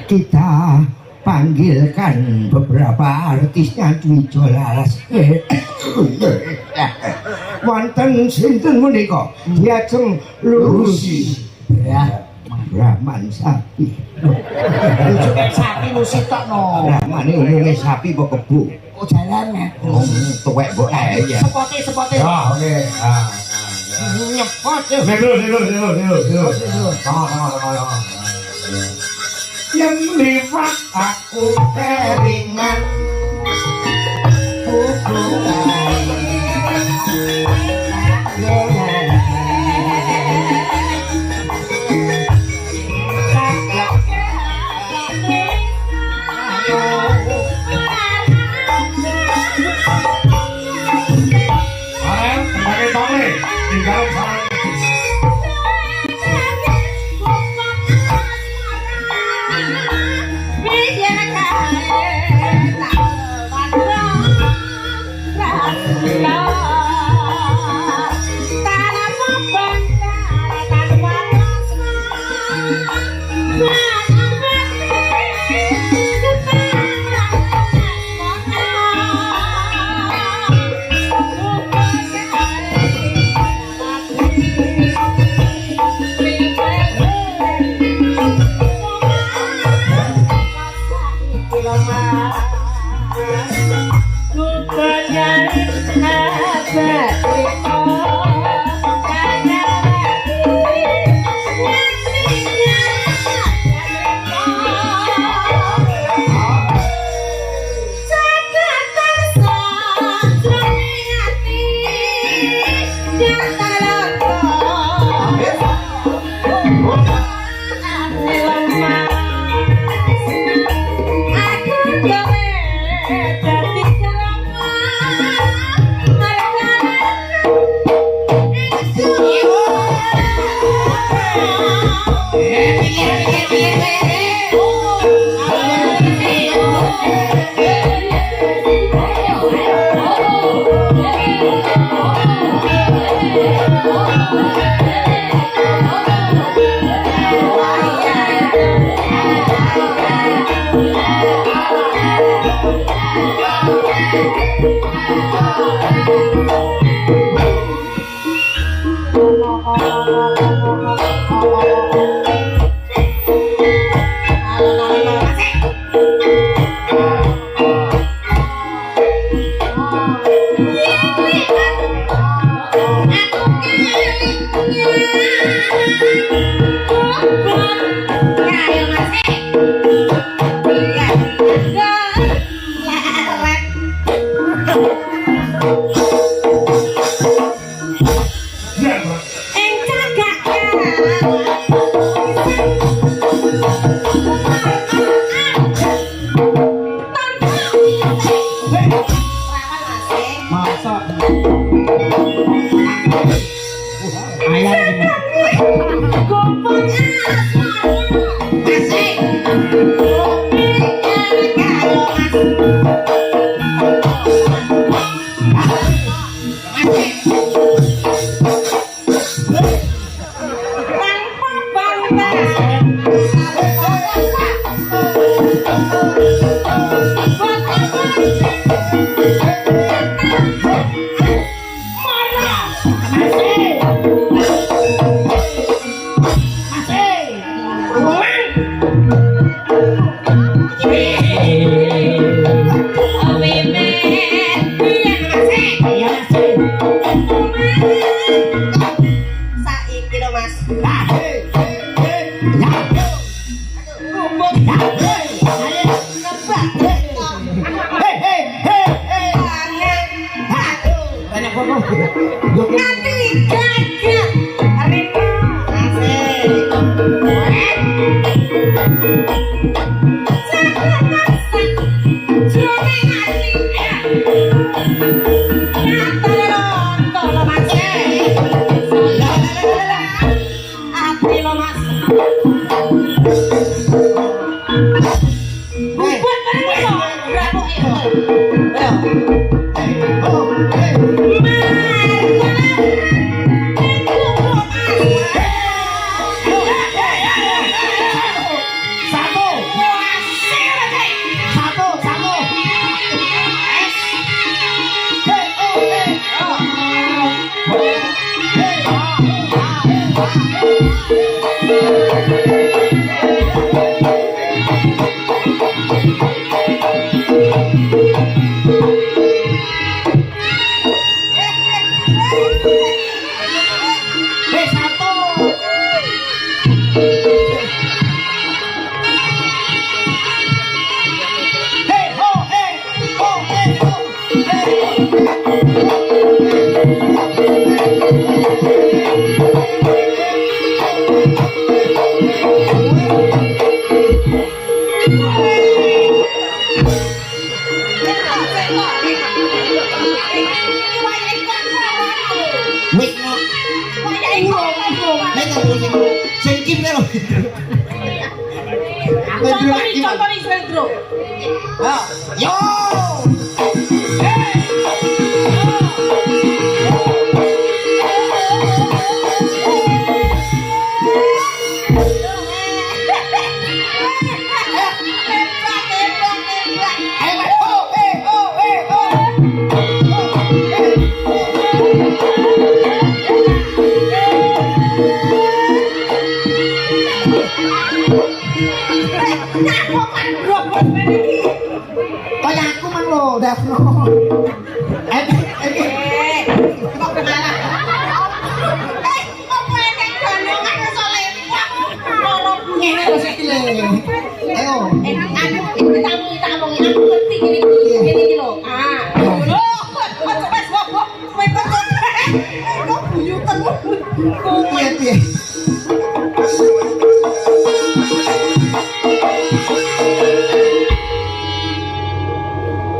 Speaker 2: kita panggilkan beberapa artisnya Dwijo Laras. Wonten sinten menika? Diajeng lurusi. Ya, Brahman sapi.
Speaker 1: Sapi musik tok no.
Speaker 2: Brahman ini umumnya sapi kok kebo.
Speaker 1: Kok jalan ya?
Speaker 2: Tuwek mbok ae ya.
Speaker 1: Sepote.
Speaker 3: Ah, oke. Ah.
Speaker 1: Nyepot.
Speaker 3: Tidur. Sama. Yang liwat aku
Speaker 1: Keringan.
Speaker 3: pakai tole, tinggal salam.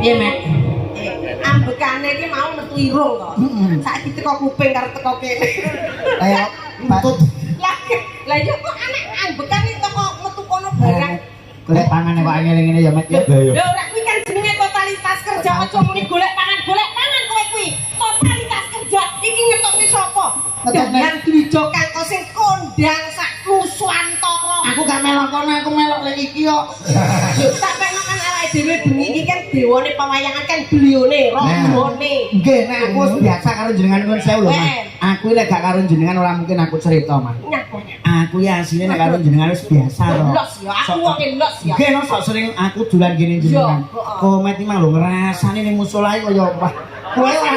Speaker 5: Piye, Mek? Ambekane iki mau metu irung to. Saiki teko kuping karo teko kene.
Speaker 2: Kayak patut
Speaker 5: Lah iya kok anak ambekan iki teko metu kono barang.
Speaker 2: golek pangane kok angel ngene ya, Mat ya.
Speaker 5: Lho ora kuwi kan jenenge totalitas kerja aja muni golek pangan kowe kuwi. Totalitas kerja iki ngetokne sapa? Dengan Dwijo Kangko sing kondang sak Nuswantara.
Speaker 2: Aku gak melok kono, aku melok lek iki kok.
Speaker 5: Tak pengen kan awake dhewe bengi iki kan dewane pewayangan kan blione, rombone.
Speaker 2: Nggih, nek aku wis biasa karo jenengan nuwun sewu lho, Mas. Aku lek gak karo jenengan ora mungkin aku cerita, Mas. Aku ya asline nek karo jenengan wis biasa to.
Speaker 5: Los ya, aku wong los ya.
Speaker 2: Nggih, no, sok sering aku dolan kene jenengan. Komet iki mah lho ngrasani ning musala iki kaya apa. Kowe ora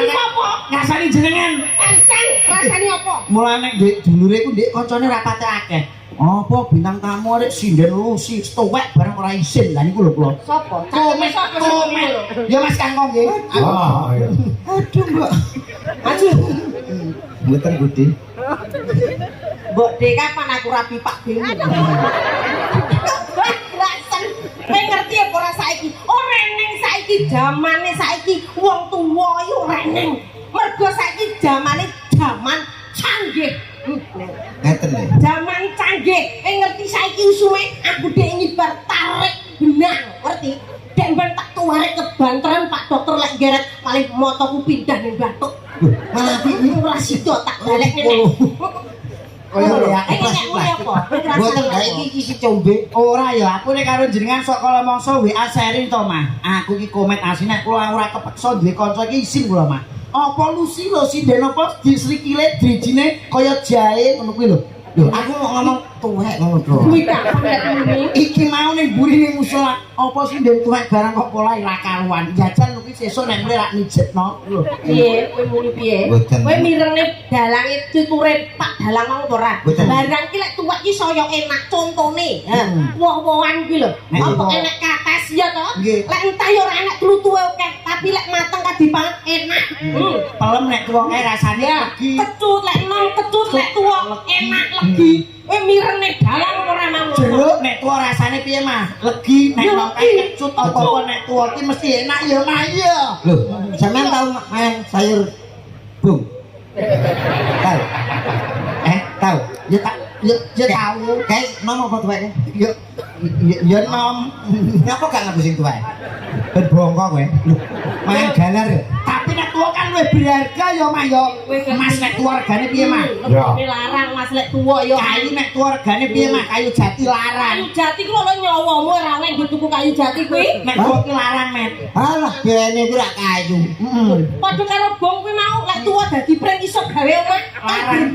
Speaker 2: ngrasani jenengan.
Speaker 5: Encen, rasane apa?
Speaker 2: Mulane ndek dulure ku ndek kancane rapate akeh. Apa bintang tamu arek sinden lusi stowek barang ora isin. Lah niku lho kula.
Speaker 5: Sopo?
Speaker 2: Komet. Ya Mas Kangkong nggih.
Speaker 3: Ah, iya.
Speaker 2: Aduh, Mbak.
Speaker 5: Maju.
Speaker 2: Mboten Budi.
Speaker 5: Mbok Dek kapan aku rapi Pak Dewi. Rasen. Kowe ngerti apa ora saiki? Ora ning saiki jamane saiki wong tuwa iki ora ning. Mergo saiki jamane jaman canggih.
Speaker 2: Ngeten lho.
Speaker 5: Jaman canggih. Ngerti saiki usume aku dek ngibar tarik benang, ngerti? Dek ben tak tuarek kebantren Pak Dokter lek geret paling motoku pindah ning batuk.
Speaker 2: Malah iki
Speaker 5: Ora sida tak balik ngene.
Speaker 2: kaya ya.
Speaker 5: Mboten
Speaker 2: Gak iki isi combe. Ora ya, aku nek karo jenengan sok kala mangsa WA sharing to, Mas. Aku iki komet asine kula ora kepeksa duwe kanca iki isin kula, Mas. Apa lusi lho sinden apa disrikile drijine kaya jahe ngono kuwi lho. Lho, aku mau ngomong tuwek ngono to.
Speaker 5: Kuwi kapan lek ngene?
Speaker 2: Iki mau ning burine musala. Apa sinden tuwek barang kok pola ora karuan. Jajan kuwi sesuk nek mulai rak mijetno lho.
Speaker 5: Piye? Kowe muni piye?
Speaker 2: Boten.
Speaker 5: Kowe mirengne dalange tuture Pak Dalang mau ora?
Speaker 2: Boten.
Speaker 5: Barang ki lek tuwek ki saya enak contone. Woh-wohan ki lho.
Speaker 2: Nek
Speaker 5: Apa
Speaker 2: woh.
Speaker 5: enak kates ya to?
Speaker 2: Nggih.
Speaker 5: Lek entah ya ora enak tlutuhe akeh, tapi lek mateng kadipangan enak.
Speaker 2: Pelem nek tuweke rasane
Speaker 5: Ya,
Speaker 2: legi.
Speaker 5: kecut lek nom kecut lek tuwa enak legi. Kowe mirengne dalang ora mau.
Speaker 2: Jeruk nek tuwa rasane piye, Mas? Legi nek nang kecut apa nek tuwa ki mesti enak ya, Mas ya. Lho, sampean tau main sayur bung? Tahu? Tahu? Ya tak ya tahu. Guys, nom apa tuweke? Ya nom. Ngapa gak ngaku sing tuweke? Ben bongkok kowe. Main galer. Tapi nek tuwa kan luwih berharga ya, Mas ya. Mas nek tuwa regane piye, Mas?
Speaker 5: Ini larang Mas lek tuwa ya.
Speaker 2: Kayu nek tuwa regane piye, Mas? Kayu jati larang.
Speaker 5: Kayu jati ku lho nyawamu ora oleh nggo tuku kayu jati kuwi.
Speaker 2: Nek tuwa ki larang, Met. Alah, biayane ku rak kayu.
Speaker 5: Padha karo bong kuwi mau lek tuwa dadi pring iso gawe omah.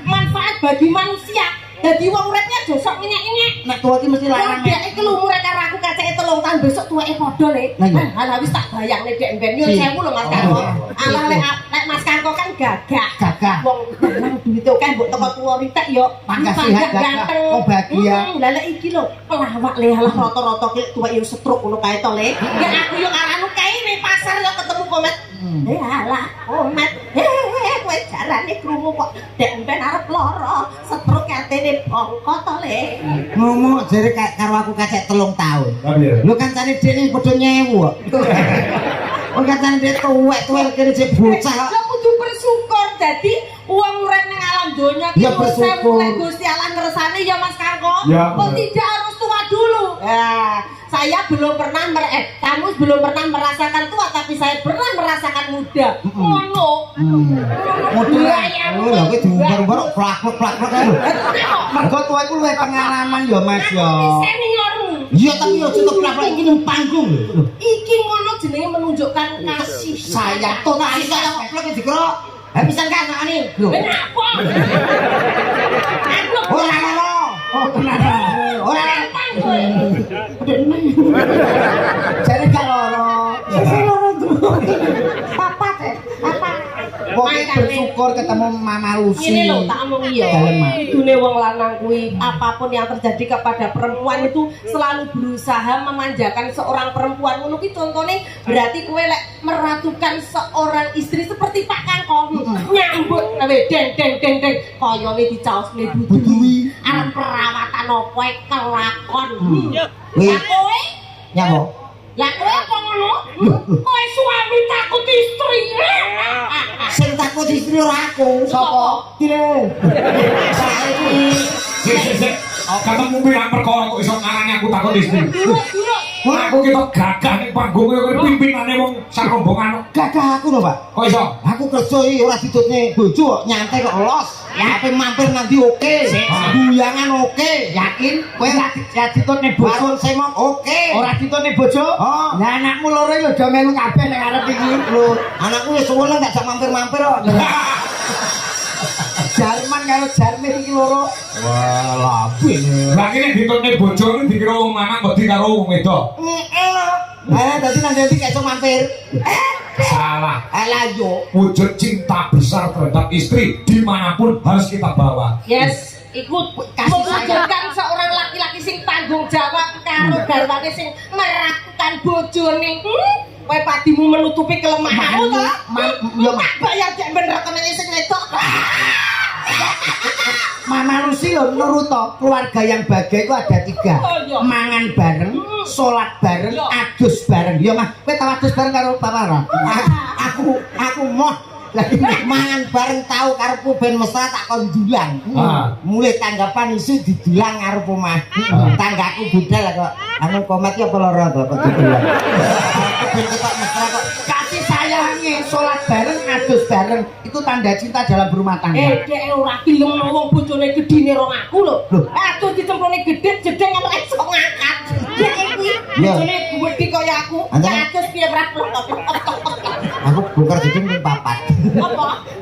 Speaker 5: Manfaat bagi manusia. Dadi wong uripnya aja sok nyenyek-nyenyek.
Speaker 2: Nek tuwa ki mesti larang,
Speaker 5: Dek
Speaker 2: Met.
Speaker 5: iki lumure karo aku kaceke 3 tahun besok tuweke padha le.
Speaker 2: Lah iya.
Speaker 5: Alah wis tak bayangne dek ben nyun sewu lho Mas Karko. Alah lek Mas Karko kan gagah.
Speaker 2: Gagah.
Speaker 5: Wong nang duwite akeh mbok teko tuwa ritek yo.
Speaker 2: Pangkat sehat, gagah. Oh, bahagia.
Speaker 5: Lah lek iki lho pelawak le alah rata-rata ki tuwek yo setruk ngono kae to le. Ya aku yo karanu kae ning pasar yo ketemu komet. Alah komet. Kowe jarane krungu kok dek ben arep lara. Setruk katene bongko to le.
Speaker 2: Ngomong jare karo aku kacek 3 tahun.
Speaker 3: Tapi ya.
Speaker 2: Lu kancane dene padha nyewu kok. Oh kancane dene tuwek-tuwek kene jek bocah kok.
Speaker 5: Lah kudu bersyukur dadi wong urip ning alam donya ki
Speaker 2: Ya, bersyukur.
Speaker 5: lek Gusti Allah ngersani ya Mas Karko.
Speaker 3: Ya,
Speaker 5: Kok
Speaker 3: benar.
Speaker 5: tidak harus tua dulu. Saya belum pernah kamu belum pernah merasakan tua tapi saya pernah merasakan muda. Ngono.
Speaker 2: Model. Oh, lha kuwi diumbar-umbar kok plak-plak kan. Mergo tuwa iku luwih pengalaman ya, Mas ya.
Speaker 5: Seniormu.
Speaker 2: Iya, tapi yo cukup plak-plak iki nang panggung lho.
Speaker 5: Iki ngono jenenge menunjukkan kasih
Speaker 2: Sayang to kasih sayang kok plak dikira. Habisan kan ngene. Lho.
Speaker 5: Kenapa? Aku
Speaker 2: Ora ngono. Oh, kenapa? Ora jare gak loro. Sesuk loro
Speaker 5: Papa apa?
Speaker 2: Pokoknya bersyukur ketemu Mama Lucy.
Speaker 5: Ini loh tak omong iya.
Speaker 2: Dalem, Mak.
Speaker 5: Dunia wong lanang kuwi apapun yang terjadi kepada perempuan itu selalu berusaha memanjakan seorang perempuan. Ngono ki contone berarti kowe lek meratukan seorang istri seperti Pak Kangkong nyambut deng kayane dicaosne buduwi. Arep perawatan opo kelakon. Lah kowe?
Speaker 2: Nyapa?
Speaker 5: Lah kowe apa ngono? Kowe suami takut istri.
Speaker 2: Sing takut istri ora aku. Sapa? Kire. Saiki
Speaker 3: Sik. Ketemu pirang perkara kok iso ngarani aku takut istri.
Speaker 5: Dulu.
Speaker 3: Aku kita gagah ning panggung kowe pimpinane wong sak rombongan.
Speaker 2: gagah aku lho, Pak.
Speaker 3: Kok iso?
Speaker 2: Aku kerja iki ora didutne bojo kok nyantai kok los.
Speaker 1: Ya.
Speaker 4: Tapi mampir nanti oke.
Speaker 1: Sik.
Speaker 4: Guyangan oke.
Speaker 1: Yakin kowe ora ditone bojo?
Speaker 4: Warung semok oke.
Speaker 1: Ora ditone bojo?
Speaker 4: Oh.
Speaker 1: Lah anakmu loro iki lho do melu kabeh ning arep iki.
Speaker 4: Lho, anakku wis suwene gak sak mampir-mampir kok.
Speaker 1: Jarman karo Jarmir iki loro.
Speaker 4: Wah, lapi.
Speaker 3: Lah kene ditone bojo dikira wong lanang kok di karo wong wedok.
Speaker 4: Dadi nanti gak iso mampir.
Speaker 3: Salah.
Speaker 4: Alah yo.
Speaker 3: Wujud cinta besar terhadap istri dimanapun harus kita bawa.
Speaker 5: Yes, ikut
Speaker 1: Kasih
Speaker 5: mewujudkan seorang laki-laki sing tanggung jawab karo garwane sing merakukan bojone. Kowe padimu menutupi kelemahanmu to?
Speaker 1: Yo
Speaker 5: Bayar cek bener tenan sing wedok.
Speaker 1: manusia lho menurut keluarga yang bahagia itu ada 3.
Speaker 5: Oh, iya.
Speaker 1: Mangan bareng, sholat bareng,
Speaker 5: Iya.
Speaker 1: adus bareng. Yo mah, kowe tau adus bareng karo Bapak ora?
Speaker 4: Aku moh lagi mangan bareng tahu karepku ben mesra tak kon dulang. Mulai tanggapan isi didulang ngarep omah. Tanggaku budal kok anu komat ki apa lara to kok didulang. Aku ben ketok mesra kok.
Speaker 1: Kasih sayangnya, sholat bareng, adus bareng. Itu tanda cinta dalam berumah tangga.
Speaker 5: Dhek ora gelem wong bojone gedine rong aku lho. Aduh dicemplone gedhe jedeng ora iso ngangkat. Dhek kuwi bojone gedhe kaya aku. Atus piye ora
Speaker 4: Aku bongkar gedung ping 4.
Speaker 5: apa?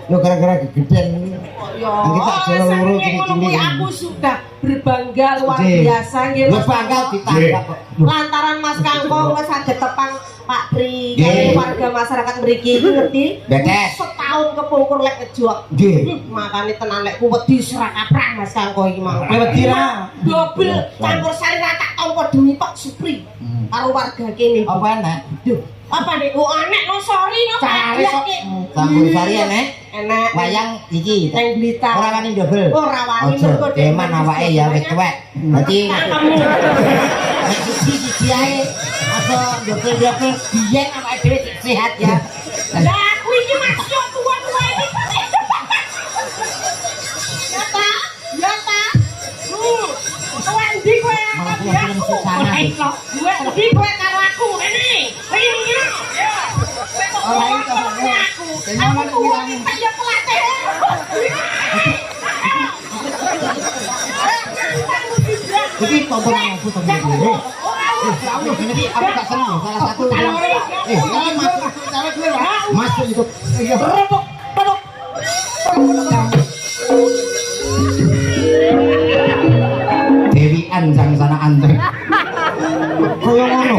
Speaker 4: Yo gara-gara gegeden.
Speaker 5: Ya,
Speaker 4: Kita jalan loro
Speaker 5: cili-cili. Aku sudah berbangga luar
Speaker 4: Nggih.
Speaker 5: biasa nggih
Speaker 4: Yo
Speaker 5: Mas
Speaker 4: bangga
Speaker 5: Kangkong.
Speaker 4: ditanggap kok.
Speaker 5: Lantaran Mas Kangkong wis saged tepang Pak Tri
Speaker 4: Nggih.
Speaker 5: kali warga masyarakat mriki iki ngerti.
Speaker 4: Betes.
Speaker 5: Setahun kepungkur lek ngejok.
Speaker 4: Nggih.
Speaker 5: Makane tenan lek ku wedi serak kaprah Mas Kangkong iki mau.
Speaker 4: Kowe wedi ra?
Speaker 5: Dobel campur sari ra tak tampa demi Pak Supri karo warga kene.
Speaker 4: Apa enak?
Speaker 5: Duh, apa nek kok aneh no sorry no
Speaker 1: Cari kok.
Speaker 4: Campur sari enak.
Speaker 5: enak.
Speaker 4: Wayang iki.
Speaker 5: Neng Blitar.
Speaker 4: Ora wani ndobel.
Speaker 5: Ora wani
Speaker 4: Ojo,
Speaker 5: mergo dhek
Speaker 4: deman awake ya wis tuwek. Dadi nek siji ae apa ndobel-ndobel biyen awake dhewe sehat ya.
Speaker 5: Lah aku iki masih tua-tua iki. Ya ta? Ya ta? Kowe ndi kowe aku ya? Ora iso. Kowe ndi kowe karo aku rene. Ini. Ora iso. Aku kuwi kaya pelatih.
Speaker 4: Iki tontonan aku temen iki. Ini aku gak seneng salah satu. Ini masuk itu.
Speaker 5: Rebok.
Speaker 4: Dewi Anjang sana anteng. Koyo ngono.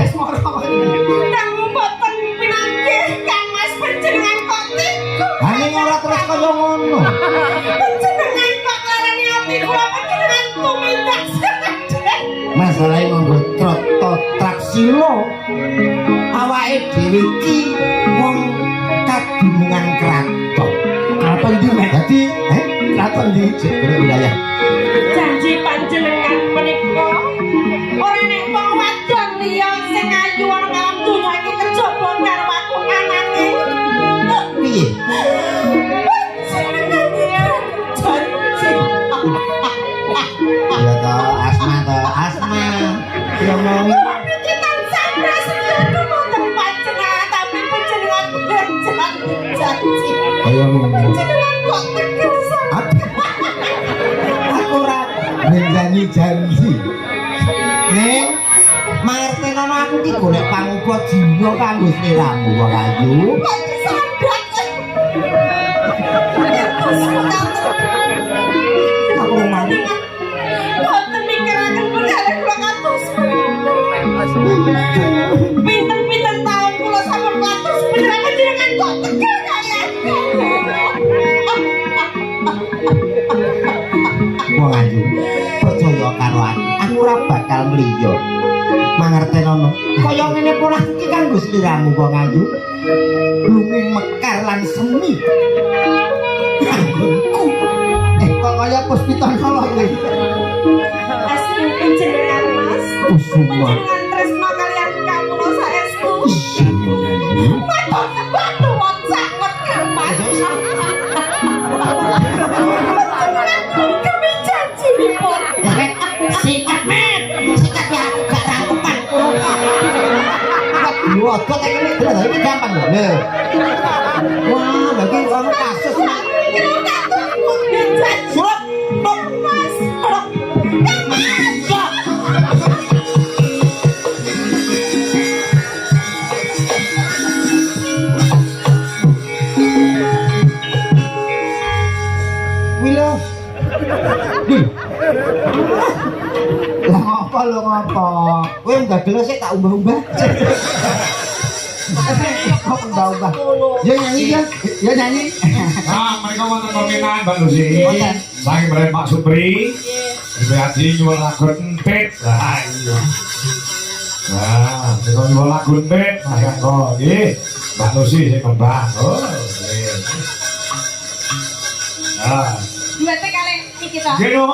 Speaker 5: Nang boten pinanggih Kang Mas panjenengan kok tiku.
Speaker 4: Ane ora terus koyo ngono.
Speaker 5: Panjenengan kok ngarani ati kula panjenengan tumindak.
Speaker 4: Masalahe nganggo traksilo. Awake dhewe iki wong kagunungan kraton. Kraton ndi mek dadi, kraton ndi cek wilayah.
Speaker 5: Janji panjenengan menika ora nek wong wadon liya sing ayu ana alam donya iki kejaba karo aku anake.
Speaker 4: Piye? Ya ta asma ta asma. Ya mau
Speaker 5: Kita sabras dumateng panjenengan tapi panjenengan janji.
Speaker 4: ayo ngono.
Speaker 5: Panjenengan kok tegesan.
Speaker 4: Aku ora ngenjani janji. Nek mangertenono aku ki golek pangupa dina kanggo sliramu wong ayu. Aku mandi.
Speaker 5: Pinten-pinten tahun kula sampun matur sebenarnya panjenengan kok tegel kaya.
Speaker 4: Wong ayu, percaya karo aku. Aku ora bakal mliya. Mangertenono. Kaya ngene pola iki kanggo sliramu wong ayu. Lumih mekar lan semi. Kanggonku. Kok kaya puspita kala iki.
Speaker 5: Asli panjenengan Mas.
Speaker 4: Kusuma.
Speaker 5: Panjenengan tresno kalian kawula saestu. Batu wong sanget Mas. Kami janji nipun.
Speaker 4: Sikat men. Sikat ya aku gak rangkepan. Wah, kok ini gampang lho. Wah, bagi kamu kasus.
Speaker 5: Kira tak tunggu janji
Speaker 4: Surat.
Speaker 5: Mas.
Speaker 4: Wila.
Speaker 2: Lah ngapa lo ngapa?
Speaker 4: Kowe enggak gelas sik tak umbah-umbah.
Speaker 2: Kok mbah-mbah.
Speaker 4: Ya nyanyi ya.
Speaker 2: Ya nyanyi.
Speaker 3: Nah, mereka wonten pembinaan Mbak Lucy.
Speaker 2: Wonten.
Speaker 3: Saking mrene Pak Supri. Berarti nyuwun lagu entit. Lah iya. Nah, mereka nyuwun lagu entit. Nah, kok nggih. Mbak Lucy sing kembang. Oh, nggih. Nah,
Speaker 5: Duete kali iki to.
Speaker 3: nggih no.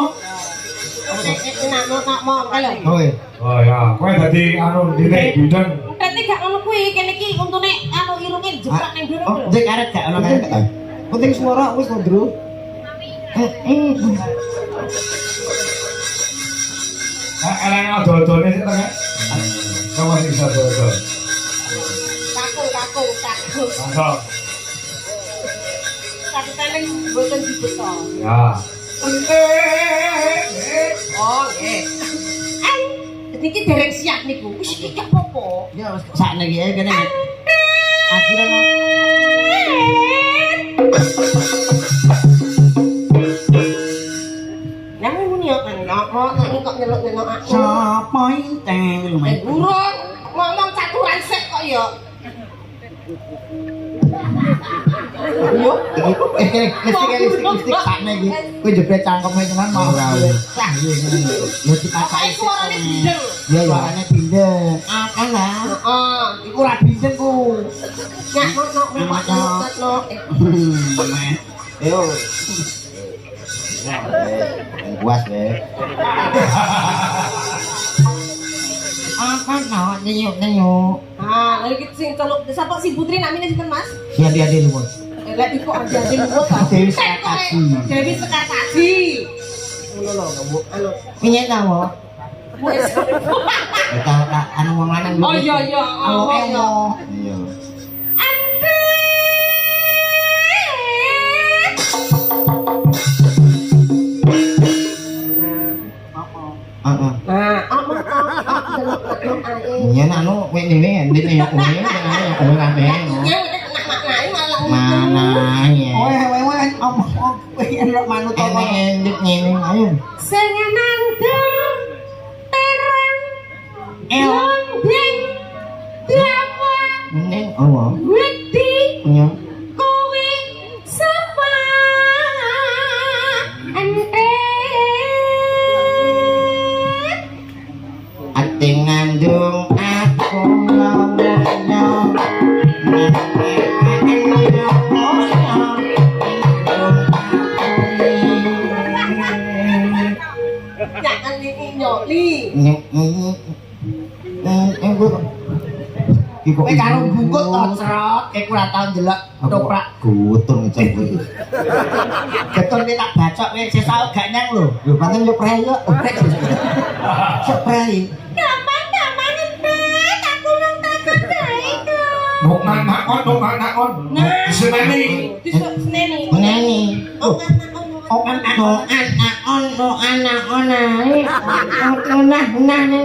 Speaker 5: Nak mau kalau.
Speaker 2: Oi.
Speaker 3: Oh ya, kowe dadi anu dine bidang.
Speaker 5: Berarti gak ngono kuwi kene iki untune anu irunge jeprak ning dhuwur.
Speaker 2: Oh, jek karet gak ono karet.
Speaker 4: Penting suara wis Ndro.
Speaker 3: Eleng ado-adone sik tengah. Coba sing iso ado-ado.
Speaker 5: Kaku.
Speaker 3: Mantap.
Speaker 5: Satu teleng boten dibeto.
Speaker 3: Ya.
Speaker 5: Oh, nggih. Iki dereng siap niku. Wis iki gak apa-apa.
Speaker 2: Ya wis sakniki ae kene. Akhirnya
Speaker 5: Nang muni kok nyeluk-nyeluk aku.
Speaker 2: sapa inte lumayan.
Speaker 5: Burung ngomong caturan sik kok ya. Yo.
Speaker 2: Listrik sakniki. Kowe jebret cangkeme tenan mau ora. Lah iya. Ya dipacai.
Speaker 5: Suarane bindeng.
Speaker 2: Ya suarane bindeng. Akal lah.
Speaker 5: Heeh.
Speaker 2: Iku ora bindeng ku. Yo. Puas deh. Apa nak nyuk.
Speaker 5: Ah, lagi sing celuk sapa si Putri namine sinten Mas?
Speaker 2: Ya dia lumut.
Speaker 5: Lek iku aja di luwut ta.
Speaker 2: Dewi Sekartaji.
Speaker 5: Dewi Sekartaji. Ngono lho, kamu anu.
Speaker 2: Piye kamu?
Speaker 5: Wes.
Speaker 2: Kita anu wong lanang.
Speaker 5: Oh iya.
Speaker 2: Oh iya. Iya. Heeh.
Speaker 5: Nah, apa celuk ae.
Speaker 2: Iya anu kowe dhewe ndek ya kowe anu kabeh.
Speaker 5: Ya udah nak maknai malah
Speaker 2: Mana ya? Kowe omong kowe enak manut apa? Ndek ngene ayo.
Speaker 5: sing nandeng terang lombeng dawa
Speaker 2: Ning apa?
Speaker 5: wedi
Speaker 2: Iya.
Speaker 5: kowe sapa ente
Speaker 2: Ati ngandung aku ngomongnya.
Speaker 5: jangan nyoli
Speaker 2: Kowe karo bungkut to crot, kowe ora tau ndelok toprak gutun ngecek kowe. Getun iki tak bacok kowe sesau gak nyang lho. Lho pancen yo prei yo. Sok prei.
Speaker 5: gampang ente aku nang takon bae
Speaker 3: Nuk nakon. Seneni.
Speaker 5: diseneni
Speaker 2: Meneni.
Speaker 5: oh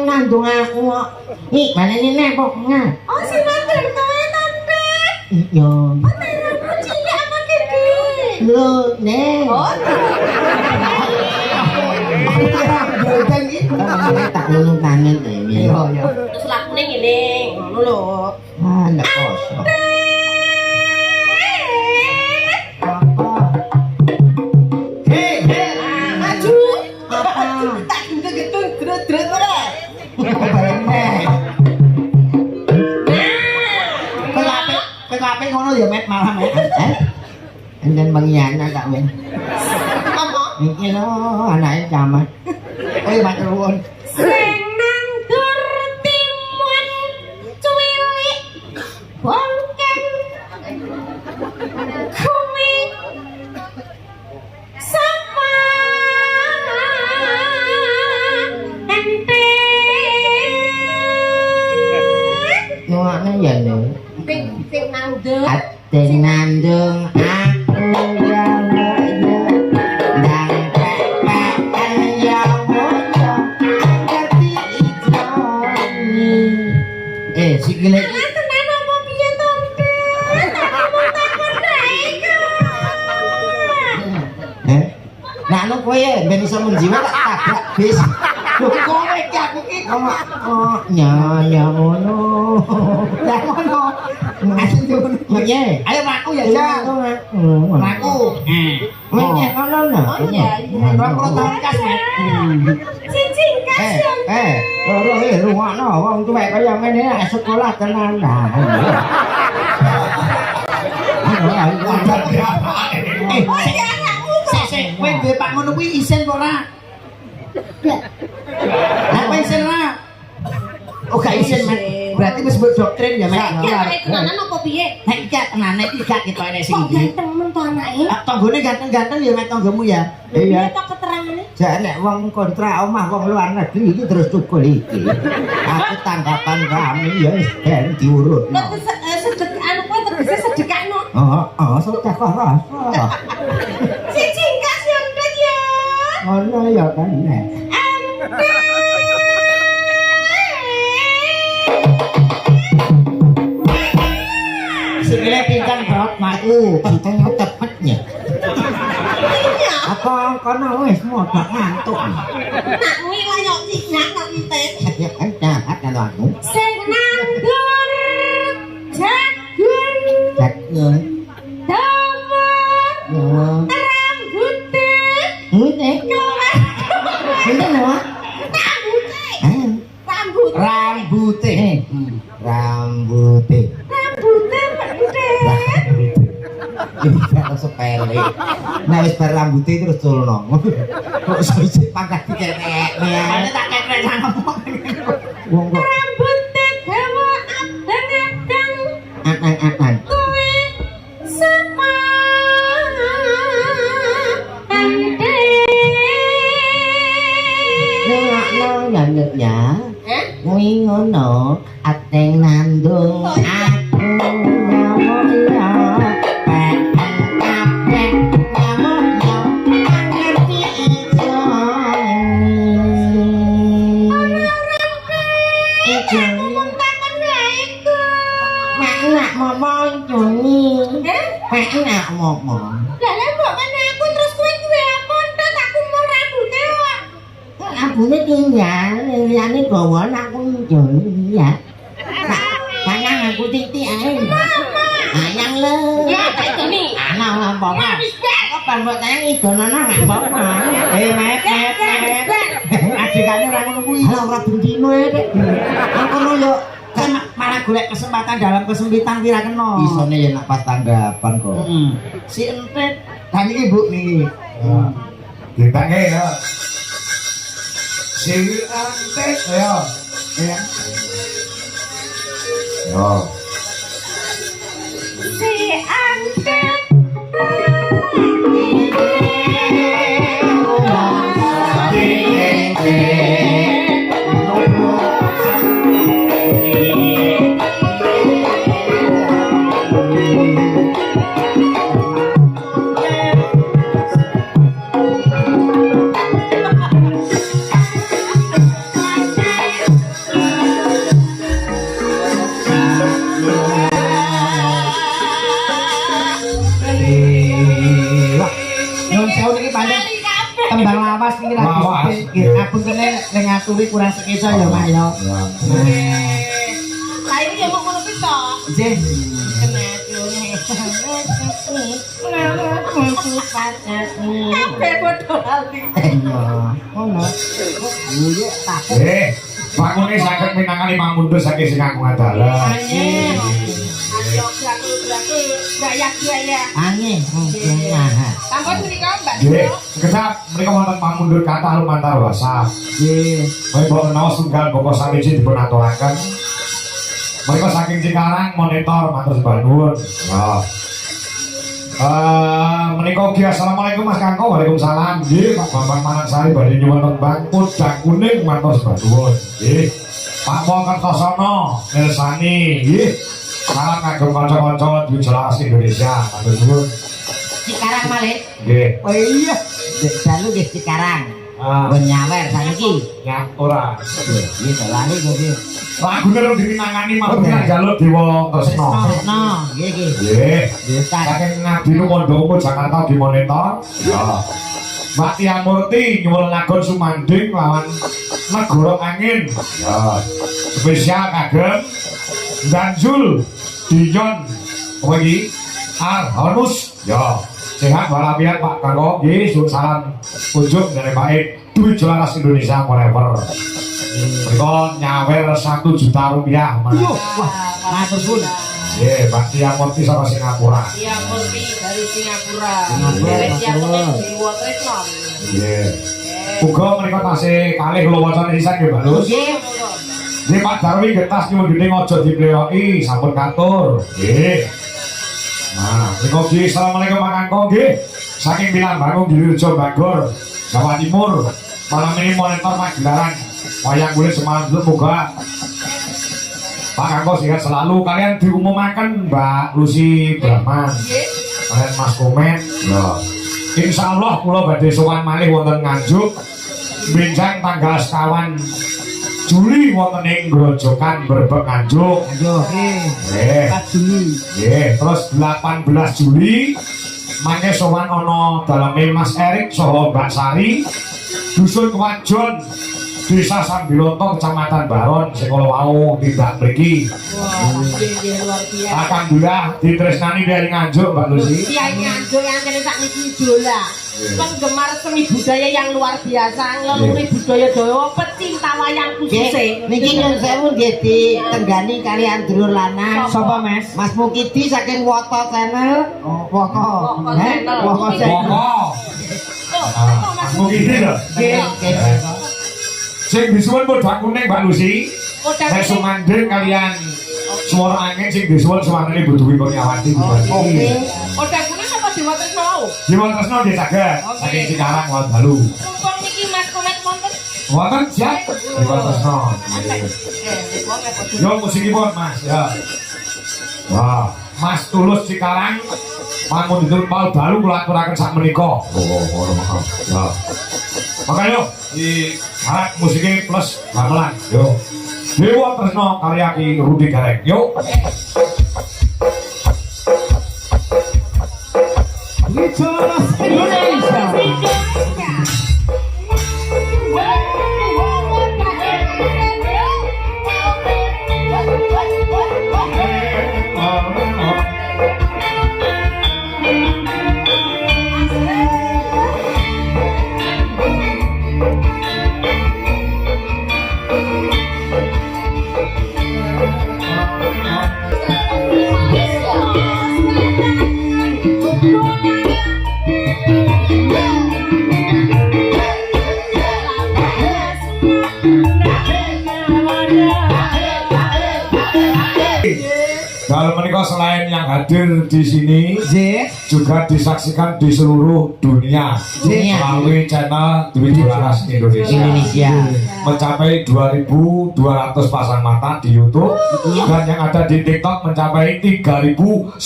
Speaker 2: Nandung aku kok. Ih, mana ini nepok nggak?
Speaker 5: oh sinten kowe tante
Speaker 2: Yo.
Speaker 5: aku cilik apa gede
Speaker 2: Lu, Neng.
Speaker 5: oh
Speaker 2: Bukan gitu. Tak nunung tangan deh. Iya, iya.
Speaker 5: terus lakune ngene ngono lho
Speaker 2: Ah, ndak kosong.
Speaker 5: maju tak gendeng dret ora
Speaker 2: Kekape ngono ya met malah met. Enten pengkhianat tak men.
Speaker 5: apa
Speaker 2: Iki lho anake camat. Kowe matur nuwun.
Speaker 5: sing nanggur timun cuwilik bongkeng kuwi sapa ente
Speaker 2: Nuwane ya lho.
Speaker 5: sing nanggur
Speaker 2: Ate nandung aku ya. Sikile iki
Speaker 5: tenan apa piye to, Dik? Aku takon kae iku.
Speaker 2: Nah, anu kowe ben iso menjiwa tak tabrak bis. Lho kowe iki aku iki nyanyi ngono. Lah ngono. Ayo maku ya, Jang. Maku. Menyek ngono lho.
Speaker 5: Oh iya iya.
Speaker 2: 20 tahun kas, Mat.
Speaker 5: Cincin kasih.
Speaker 2: Loro rungokno wong tuwek kaya ngene sekolah tenan.
Speaker 1: Kowe duwe Pak ngono kuwi isin kok ora? Lah kowe isin ora?
Speaker 2: Oh gak isin, Mat. Berarti wis mbok doktrin ya, Mat.
Speaker 5: Iki tenanan apa piye?
Speaker 1: Nek iki tenane iki gak ketok enek sing
Speaker 5: Kok
Speaker 1: iki.
Speaker 5: ganteng men to anake?
Speaker 2: Tanggane ganteng-ganteng ya mek tanggamu ya.
Speaker 5: Iya. Tok keterangane.
Speaker 2: Jak nek wong kontrak omah wong luar negeri iki terus tukul iki. Aku tanggapan kami ya wis ben diurutno.
Speaker 5: Sedekah anu kowe tegese sedekahno.
Speaker 2: Sedekah rasa.
Speaker 5: Cincin kasih Dik ya.
Speaker 2: Ngono ya kan nek.
Speaker 1: Sikile pincang perut maku.
Speaker 2: Pentengnya tepetnya. Apa kono wis modok ngantuk.
Speaker 5: Nak kuwi kaya cincang kok entet.
Speaker 2: Ya kan jahat kan aku.
Speaker 5: Sing nandur jagung
Speaker 2: Jagung.
Speaker 5: dawa rambutnya
Speaker 2: Mute.
Speaker 5: keluar
Speaker 2: Mute lho.
Speaker 5: rambutnya
Speaker 2: Rambute. Rambute.
Speaker 5: rambutnya pendek
Speaker 2: Kalau sepele. Nah wis bar rambute terus culno. Kok iso pangkat dikenek.
Speaker 1: Mane tak kekrek nang
Speaker 2: Wong kok
Speaker 5: rambutnya dawa adang-adang
Speaker 2: an.
Speaker 5: kuwi sapa
Speaker 2: Nyanyi-nya. Kuwi ngono, ateng nandung aku nyamuk ya. Peken kabeh nyamuk ya. Ngerti ijo. Ijo. Mak momong joni. Mak momong. Abune tinggal, liyane gawa aku joni ya. Sayang aku titik ae. Sayang le. Ana apa? Kok ban mbok teng idono nang apa?
Speaker 1: Met. Adikane ora ngono kuwi.
Speaker 2: Lah ora bendino e. Aku no yo
Speaker 1: Kan malah golek kesempatan dalam kesempitan kira kena.
Speaker 2: isone ya nak pas tanggapan kok.
Speaker 1: Si entet dan iki Bu niki.
Speaker 3: Ditake ya. Sing antek ya.
Speaker 1: Ya.
Speaker 3: Yo.
Speaker 5: Si antek
Speaker 1: Tembang lawas iki
Speaker 3: Lawas.
Speaker 1: lagi. Aku kene ning ngaturi kurang sekesa ya, Mak ya.
Speaker 5: lah ini ya mau ngono kuwi to.
Speaker 1: Nggih.
Speaker 5: Kabeh padha lali.
Speaker 2: Ngono. Guyu tak.
Speaker 3: Pak Muni saged minangkani mangundur saking sing aku ngadalah.
Speaker 5: Ayo grakul gaya-gaya.
Speaker 2: Angin.
Speaker 5: Sampun punika Mbak
Speaker 3: Nggih,
Speaker 5: Nino.
Speaker 3: sekejap mriko wonten pamundur kathah lumantar WhatsApp.
Speaker 2: Nggih.
Speaker 3: Menawa naos tunggal Bapak samiji dipun aturaken. Mereka saking Cikarang monitor matur sembah nuwun. Ya. Menika ugi assalamualaikum Mas Kangko. Waalaikumsalam. Nggih, Pak Bambang Manaksari badhe nyuwun tembang Kudang Kuning matur sembah nuwun. Nggih. Pak Kertosono Nelsani. Nggih. Salam kagem kanca-kanca di jelas Indonesia. Matur nuwun.
Speaker 2: Cikarang malih.
Speaker 3: Nggih.
Speaker 2: Oh iya. Dalu nggih Cikarang.
Speaker 4: Nggon nyawer saniki.
Speaker 3: Ya ora.
Speaker 4: Iki dolane kok iki.
Speaker 3: Lagune rung diminangani malah njaluk Dewa Tresna.
Speaker 4: Tresna, nggih iki.
Speaker 3: Nggih. Saking Ngabinu Mondomo Jakarta di monitor. Ya. Mbak Tia Murti nyuwun lagon sumanding lawan Negara Angin. Ya. Spesial kagem Danjul Dijon. Apa iki? Arhanus. Ya. Sehat walafiat Pak Kanggo. Nggih, suwun salam kunjung dari baik duit jelaras Indonesia forever. Mereka nyawer 1 juta rupiah.
Speaker 4: Matur suwun.
Speaker 3: Nggih, Mbak Tia Murti saka Singapura.
Speaker 5: Iya, Murti dari Singapura.
Speaker 4: Singapura,
Speaker 5: Dari
Speaker 4: matur suwun.
Speaker 5: Dewa Tresna.
Speaker 3: Nggih. Uga menika tasih kalih kula wacana sisan nggih, Mbak Lus.
Speaker 5: Nggih.
Speaker 3: Nggih, Pak Darwi getas nyuwun gede aja dipleoki, sampun katur. Nggih. Nah, menika nggih asalamualaikum Pak Kangko nggih. Saking Bilang Bangun Girijo Bagor, Jawa Timur. Malam ini monitor Magelaran. Wayang kulit semalam dulu moga Pak Kangko sehat selalu. Kalian diumumaken Mbak Lucy Brahman. Kalian Mas Komen. Ya. Insya Allah kula badhe sowan malih wonten Nganjuk. Benjang tanggal sekawan Juli wonten ing Grojogan Brebek Nganjuk.
Speaker 4: Ayo,
Speaker 3: Nggih.
Speaker 4: 4 Juli.
Speaker 3: Nggih, terus 18 Juli mangke sowan ana daleme Mas Erik saha Mbak Sari dusun Wajon Desa Sambiloto Kecamatan Baron sing kala wau tindak mriki.
Speaker 5: Wah, nggih luar biasa.
Speaker 3: Alhamdulillah ditresnani dari Nganjuk Mbak Lucy.
Speaker 5: Kiai Nganjuk yang kene sak niki idola. Penggemar seni budaya yang luar biasa, ngeluri budaya Jawa, pecinta wayang khususnya.
Speaker 4: Niki nyun sewu nggih ditenggani kalian dulur lanang.
Speaker 1: Sapa, Mas?
Speaker 4: Mas Mukidi saking Woto Channel. Woto.
Speaker 5: Woto Channel.
Speaker 4: Woto Channel.
Speaker 3: Moko. Mungkin lho.
Speaker 4: Nggih.
Speaker 3: Sing disuwun Podha Kuning Mbak Lucy.
Speaker 5: Podha
Speaker 3: Saya
Speaker 5: Kuning.
Speaker 3: sumanding kalian Suara Angin sing disuwun suwanane Bu Dewi Kurniawati.
Speaker 4: Oke.
Speaker 5: Podha Kuning apa Dewa Tresna?
Speaker 3: Dewa Tresna nggih saged. Saking Cikarang wonten dalu.
Speaker 5: Mumpung niki Mas Konek wonten.
Speaker 3: Wonten siap Dewa Tresna. Yo musikipun Mas ya. Wah, Mas Tulus Cikarang mangkon ditutup pal dalu kula aturaken sak menika. Oh, maaf. Ya. Makanya di harap musiknya plus gamelan. Yo. Dewa Tresna karya Ki Rudi Gareng. Yo.
Speaker 1: Wijolos Indonesia.
Speaker 3: Kalau menikah selain yang hadir di sini juga disaksikan di seluruh dunia melalui channel Dwi Jelaras Indonesia. Mencapai 2.200 pasang mata di YouTube dan yang ada di TikTok mencapai 3.900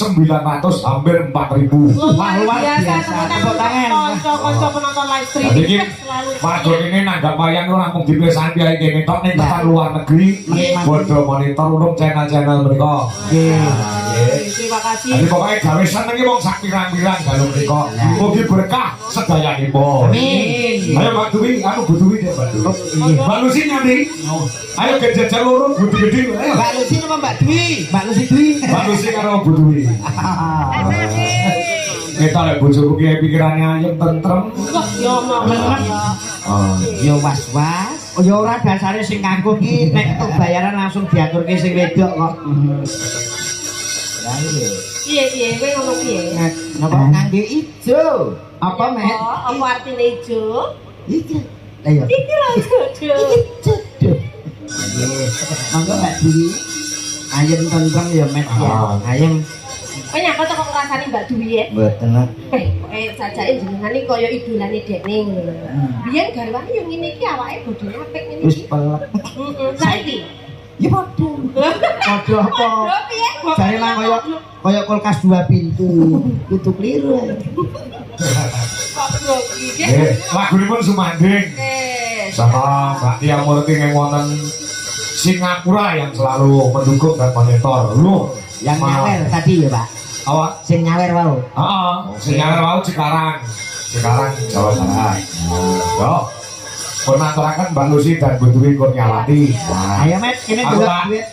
Speaker 3: hampir 4.000.
Speaker 1: Wah, luar biasa. Tepuk tangan.
Speaker 5: Konco-konco penonton live
Speaker 3: Jadi
Speaker 5: streaming selalu
Speaker 3: Pak Doni ini nanggap wayang langsung dipesan biaya ini tok nih ke luar negeri. Bodoh monitor ulung channel-channel mereka.
Speaker 5: Terima kasih.
Speaker 3: Jadi pokoknya gawe senengi wong sak pirang-pirang kalau mereka. Mugi berkah sedayanipun.
Speaker 5: Amin.
Speaker 3: Ayo Mbak Dwi, anu Bu Dwi deh Mbak Dwi. Mbak Lucy nyari. Ayo gejajal loro gede-gede. Ayo.
Speaker 4: Mbak Lucy nama Mbak Dwi.
Speaker 1: Mbak Lucy Dwi.
Speaker 3: Mbak Lucy karo Bu Dwi. Kita lek bojoku ki pikirannya ayem tentrem.
Speaker 5: Wah, yo ngomong.
Speaker 4: Yo was-was.
Speaker 1: Oh ya ora dasare sing kanggo ki nek entuk bayaran langsung diaturke sing wedok kok.
Speaker 5: Piye kowe ngomong piye?
Speaker 4: Napa ngangge ijo?
Speaker 1: Apa, Met?
Speaker 5: Oh, apa artine ijo?
Speaker 4: Ijo. Ayo.
Speaker 5: Iki lho jodoh.
Speaker 4: Jodoh. Mangga Mbak Dwi. Ayem tentrem ya Met ya. Ayem.
Speaker 5: Kowe nyapa to kok rasane Mbak Dwi ya?
Speaker 4: Mboten.
Speaker 5: Sajake jenengan iki kaya idolane dekne ngono. Biyen garwane yo ngene iki awake bodine apik ngene
Speaker 4: Wis
Speaker 5: iki.
Speaker 4: pelek.
Speaker 5: Heeh, saiki.
Speaker 4: Ya padha.
Speaker 1: Padha apa?
Speaker 5: Piye?
Speaker 1: Jare mah kaya kulkas 2 pintu.
Speaker 4: Itu keliru.
Speaker 5: Kok grogi ge?
Speaker 3: Lagunipun sumanding
Speaker 5: Eh,
Speaker 3: sama Mbak Tia Murti yang wonten Singapura yang selalu mendukung dan monitor. Lu
Speaker 4: Yang nyawer tadi ya, Pak.
Speaker 3: awak
Speaker 4: Sing nyawer wau.
Speaker 3: sinyal mau Cikarang Jawa Barat. Yo, pun aturaken Mbak Lucy dan Bu Dwi Kurniawati.
Speaker 4: Ayo, Met, ini
Speaker 3: Aku,
Speaker 4: juga
Speaker 3: Pak.
Speaker 4: duit.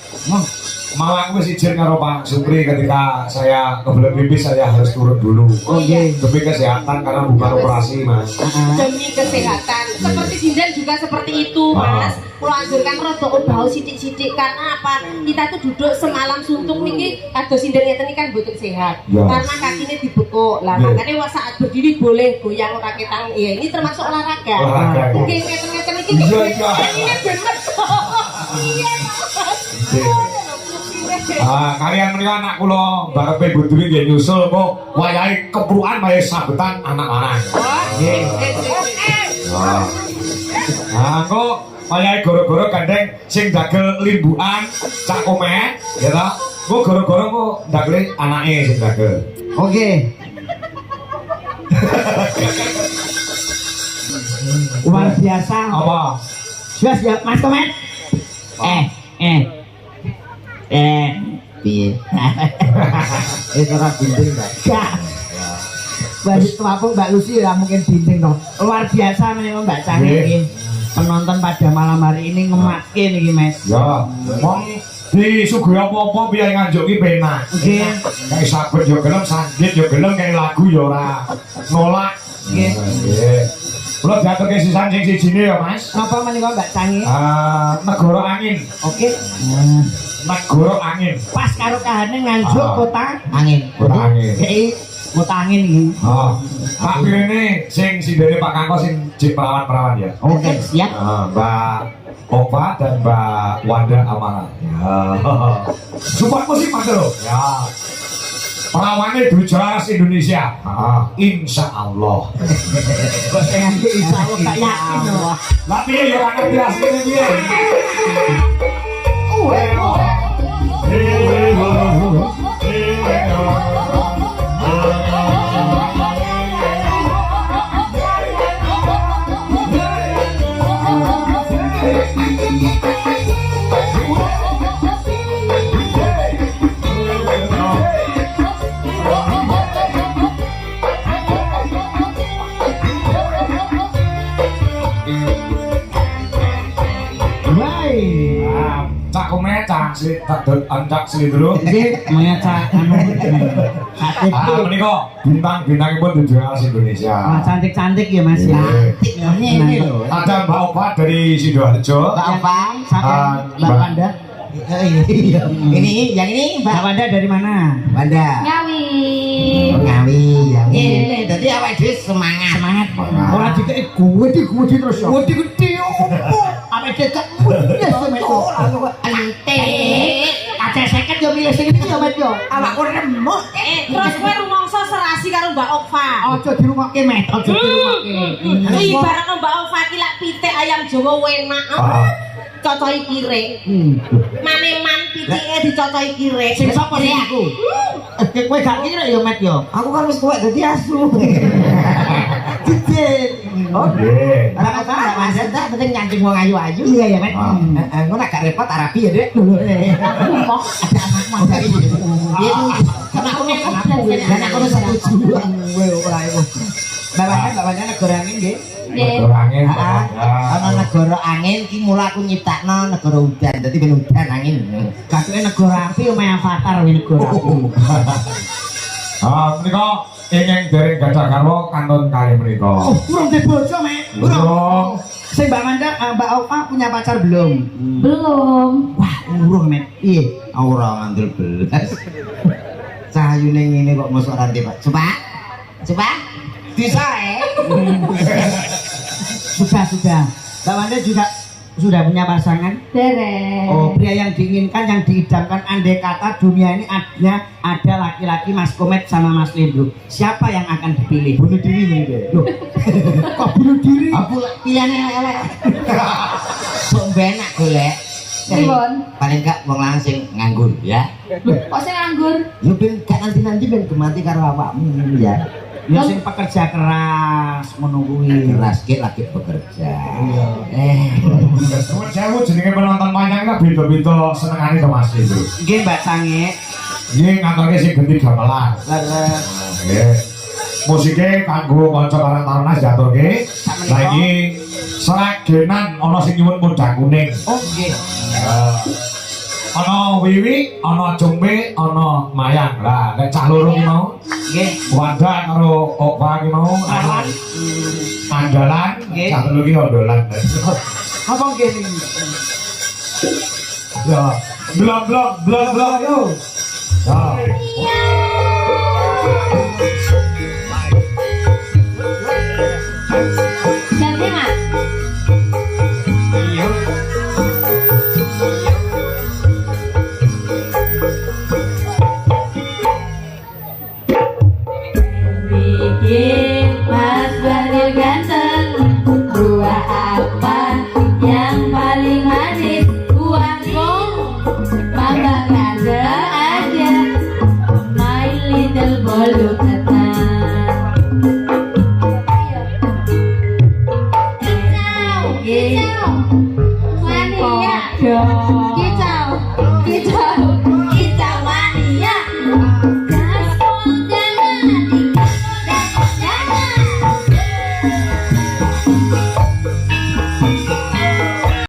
Speaker 3: Mau aku wis izin karo Pak Supri ketika saya kebelet pipis saya harus turun dulu.
Speaker 4: Oh, iya.
Speaker 3: Demi kesehatan karena bukan operasi, Mas.
Speaker 5: demi kesehatan. Seperti Dindan juga seperti itu, Mas. Kulo anjurkan rada obah sithik-sithik karena apa? Kita tuh duduk semalam suntuk niki kados Dindan ngeten iki kan mboten sehat.
Speaker 3: Ya.
Speaker 5: Karena kakinya dibekuk. Lah
Speaker 3: Ya.
Speaker 5: makanya saat berdiri boleh goyang ora ketang. Ya ini termasuk olahraga.
Speaker 3: Olahraga, ya.
Speaker 5: Oke, ngeten-ngeten iki
Speaker 3: Iya, iya.
Speaker 5: ini bener. Iya, Mas.
Speaker 3: Kalian menika anak kula barepe Bu Dwi nggih nyusul kok wayahe keprukan wayahe sabetan anak lanang. Nggih. Kok wayahe goro-goro gandeng sing dagel limbukan cak komeh, ya ta? Kok goro-goro kok dagel anake sing dagel.
Speaker 4: Oke. Luar biasa.
Speaker 3: Apa?
Speaker 4: Sudah siap, Mas Komet. Piye? Itu ora binding, Mbak. Gak. Bagi tuapung Mbak Lucy ya mungkin binding dong. Luar biasa memang Mbak Cang ini. Penonton pada malam hari ini ngematke nih, Mas.
Speaker 3: Ya, wong disuguhi apa-apa piye nganjuk ki penak.
Speaker 4: Nggih.
Speaker 3: Kayak sabet yo gelem, sanggit yo gelem, kayak lagu yo ora nolak.
Speaker 4: Nggih.
Speaker 3: Nggih. Kula diaturke sisan sing sijine ya, Mas.
Speaker 4: Napa menika Mbak Cangi?
Speaker 3: Negara angin.
Speaker 4: Oke.
Speaker 3: Negara angin.
Speaker 4: Pas karo kahane nganjuk kota angin.
Speaker 3: Kota angin.
Speaker 4: Jadi kota angin iki.
Speaker 3: Pak Pirene sing sindene Pak Kangko sing jip perawan-perawan ya.
Speaker 4: Oke, siap.
Speaker 3: Mbak Opa dan Mbak Wanda Amara. Ya. Support musik Mas lho. Ya. Perawannya dulu juara Indonesia. Insya Allah.
Speaker 4: Kok saya nganti insya Allah tak yakin loh.
Speaker 3: Lah piye ya ora ngerti asline piye. Cak komeh cak si tak ancak slidro.
Speaker 4: Jadi mengaca anu KTP.
Speaker 3: Menika bintang-bintangipun tujuh alas Indonesia.
Speaker 4: Wah, cantik-cantik ya Mas ya. Ini loh.
Speaker 3: Ada Mbak Opa dari Sidoarjo.
Speaker 4: Mbak Apa? Siapa? Mbak Wanda. Iya. Ini yang ini Mbak Wanda dari mana? Wanda.
Speaker 5: Ngawi.
Speaker 4: Ngawi ya. Ini jadi awake dhewe semangat. Semangat. Ora dikek gue terus ya. Gede opo? Awake dhewe gak punya semeto.
Speaker 5: Ante.
Speaker 4: Kaca seket yo milih sing iki yo Met yo. Awakku remuk.
Speaker 5: Terus kowe rumangsa serasi karo Mbak Okfa.
Speaker 4: Aja dirungokke Met, aja dirungokke.
Speaker 5: Ibarat Mbak Okfa ki lak pitik ayam Jawa enak. Cocoki kire. Maneman pitike dicocoi kire.
Speaker 4: Sing sapa sih aku? Kowe gak kira yo Met yo. Aku kan wis tuwek dadi asu. Cicil.
Speaker 3: Oke.
Speaker 4: Ora masalah, Mas. Tak penting nyancing wong ayu-ayu. Iya ya, Met. Engko nek gak repot Arabi ya, Dek. Kok ada anakmu ada iki. Iya. Karena aku nek dan aku wis setuju. Kowe ora iku. Bapaknya negara angin nggih.
Speaker 3: Negara angin.
Speaker 4: Ana negara angin ki mula aku nyiptakno negara udan. Dadi ben udan angin. Katuke negara api omahe avatar kuwi negara api.
Speaker 3: Menika ingin dereng gadah garwa kantun kali menika.
Speaker 4: Oh, urung dibojo, Mek.
Speaker 3: Urung.
Speaker 4: Sing Mbak Manda, Mbak Opa punya pacar belum?
Speaker 5: Belum.
Speaker 4: Wah, urung, Mek. Iya, ora ngandel belas. Cahayune ngene kok mosok ranti, Pak. Coba. Coba. Bisa, Sudah. Mbak Manda juga sudah punya pasangan?
Speaker 5: Dereng.
Speaker 4: Oh, pria yang diinginkan, yang diidamkan, andai kata dunia ini ada laki-laki Mas Komet sama Mas Lindro. Siapa yang akan dipilih? Bunuh diri nih, loh. Kok bunuh diri? Aku pilihannya elek. Kok benak golek?
Speaker 5: Pripun?
Speaker 4: Paling gak wong langsung nganggur ya.
Speaker 5: Kok sing nganggur?
Speaker 4: Lu ben gak nanti ben gemati karo awakmu ya.
Speaker 1: Ya sing pekerja keras ngono kuwi.
Speaker 4: Keras ki lagi bekerja.
Speaker 3: Suwun sewu jenenge penonton wayang lah beda-beda senengane to Mas itu.
Speaker 1: Nggih Mbak Sange.
Speaker 3: Nggih ngaturke sing genti gamelan.
Speaker 1: Leres.
Speaker 3: Nggih. Musike kanggo kanca Karang Taruna diaturke. Lah iki seragenan ana sing nyuwun pundang kuning.
Speaker 1: Oh nggih.
Speaker 3: Ana wiwi, ana jombe, ana mayang. Lah nek cah loro ki mau
Speaker 1: Nggih.
Speaker 3: Wanda karo Okwa ki mau
Speaker 1: Arwan.
Speaker 3: andalan,
Speaker 1: Nggih.
Speaker 3: cah telu ki ondolan.
Speaker 1: Apa nggih niki?
Speaker 3: Ya, blok yo. Ya.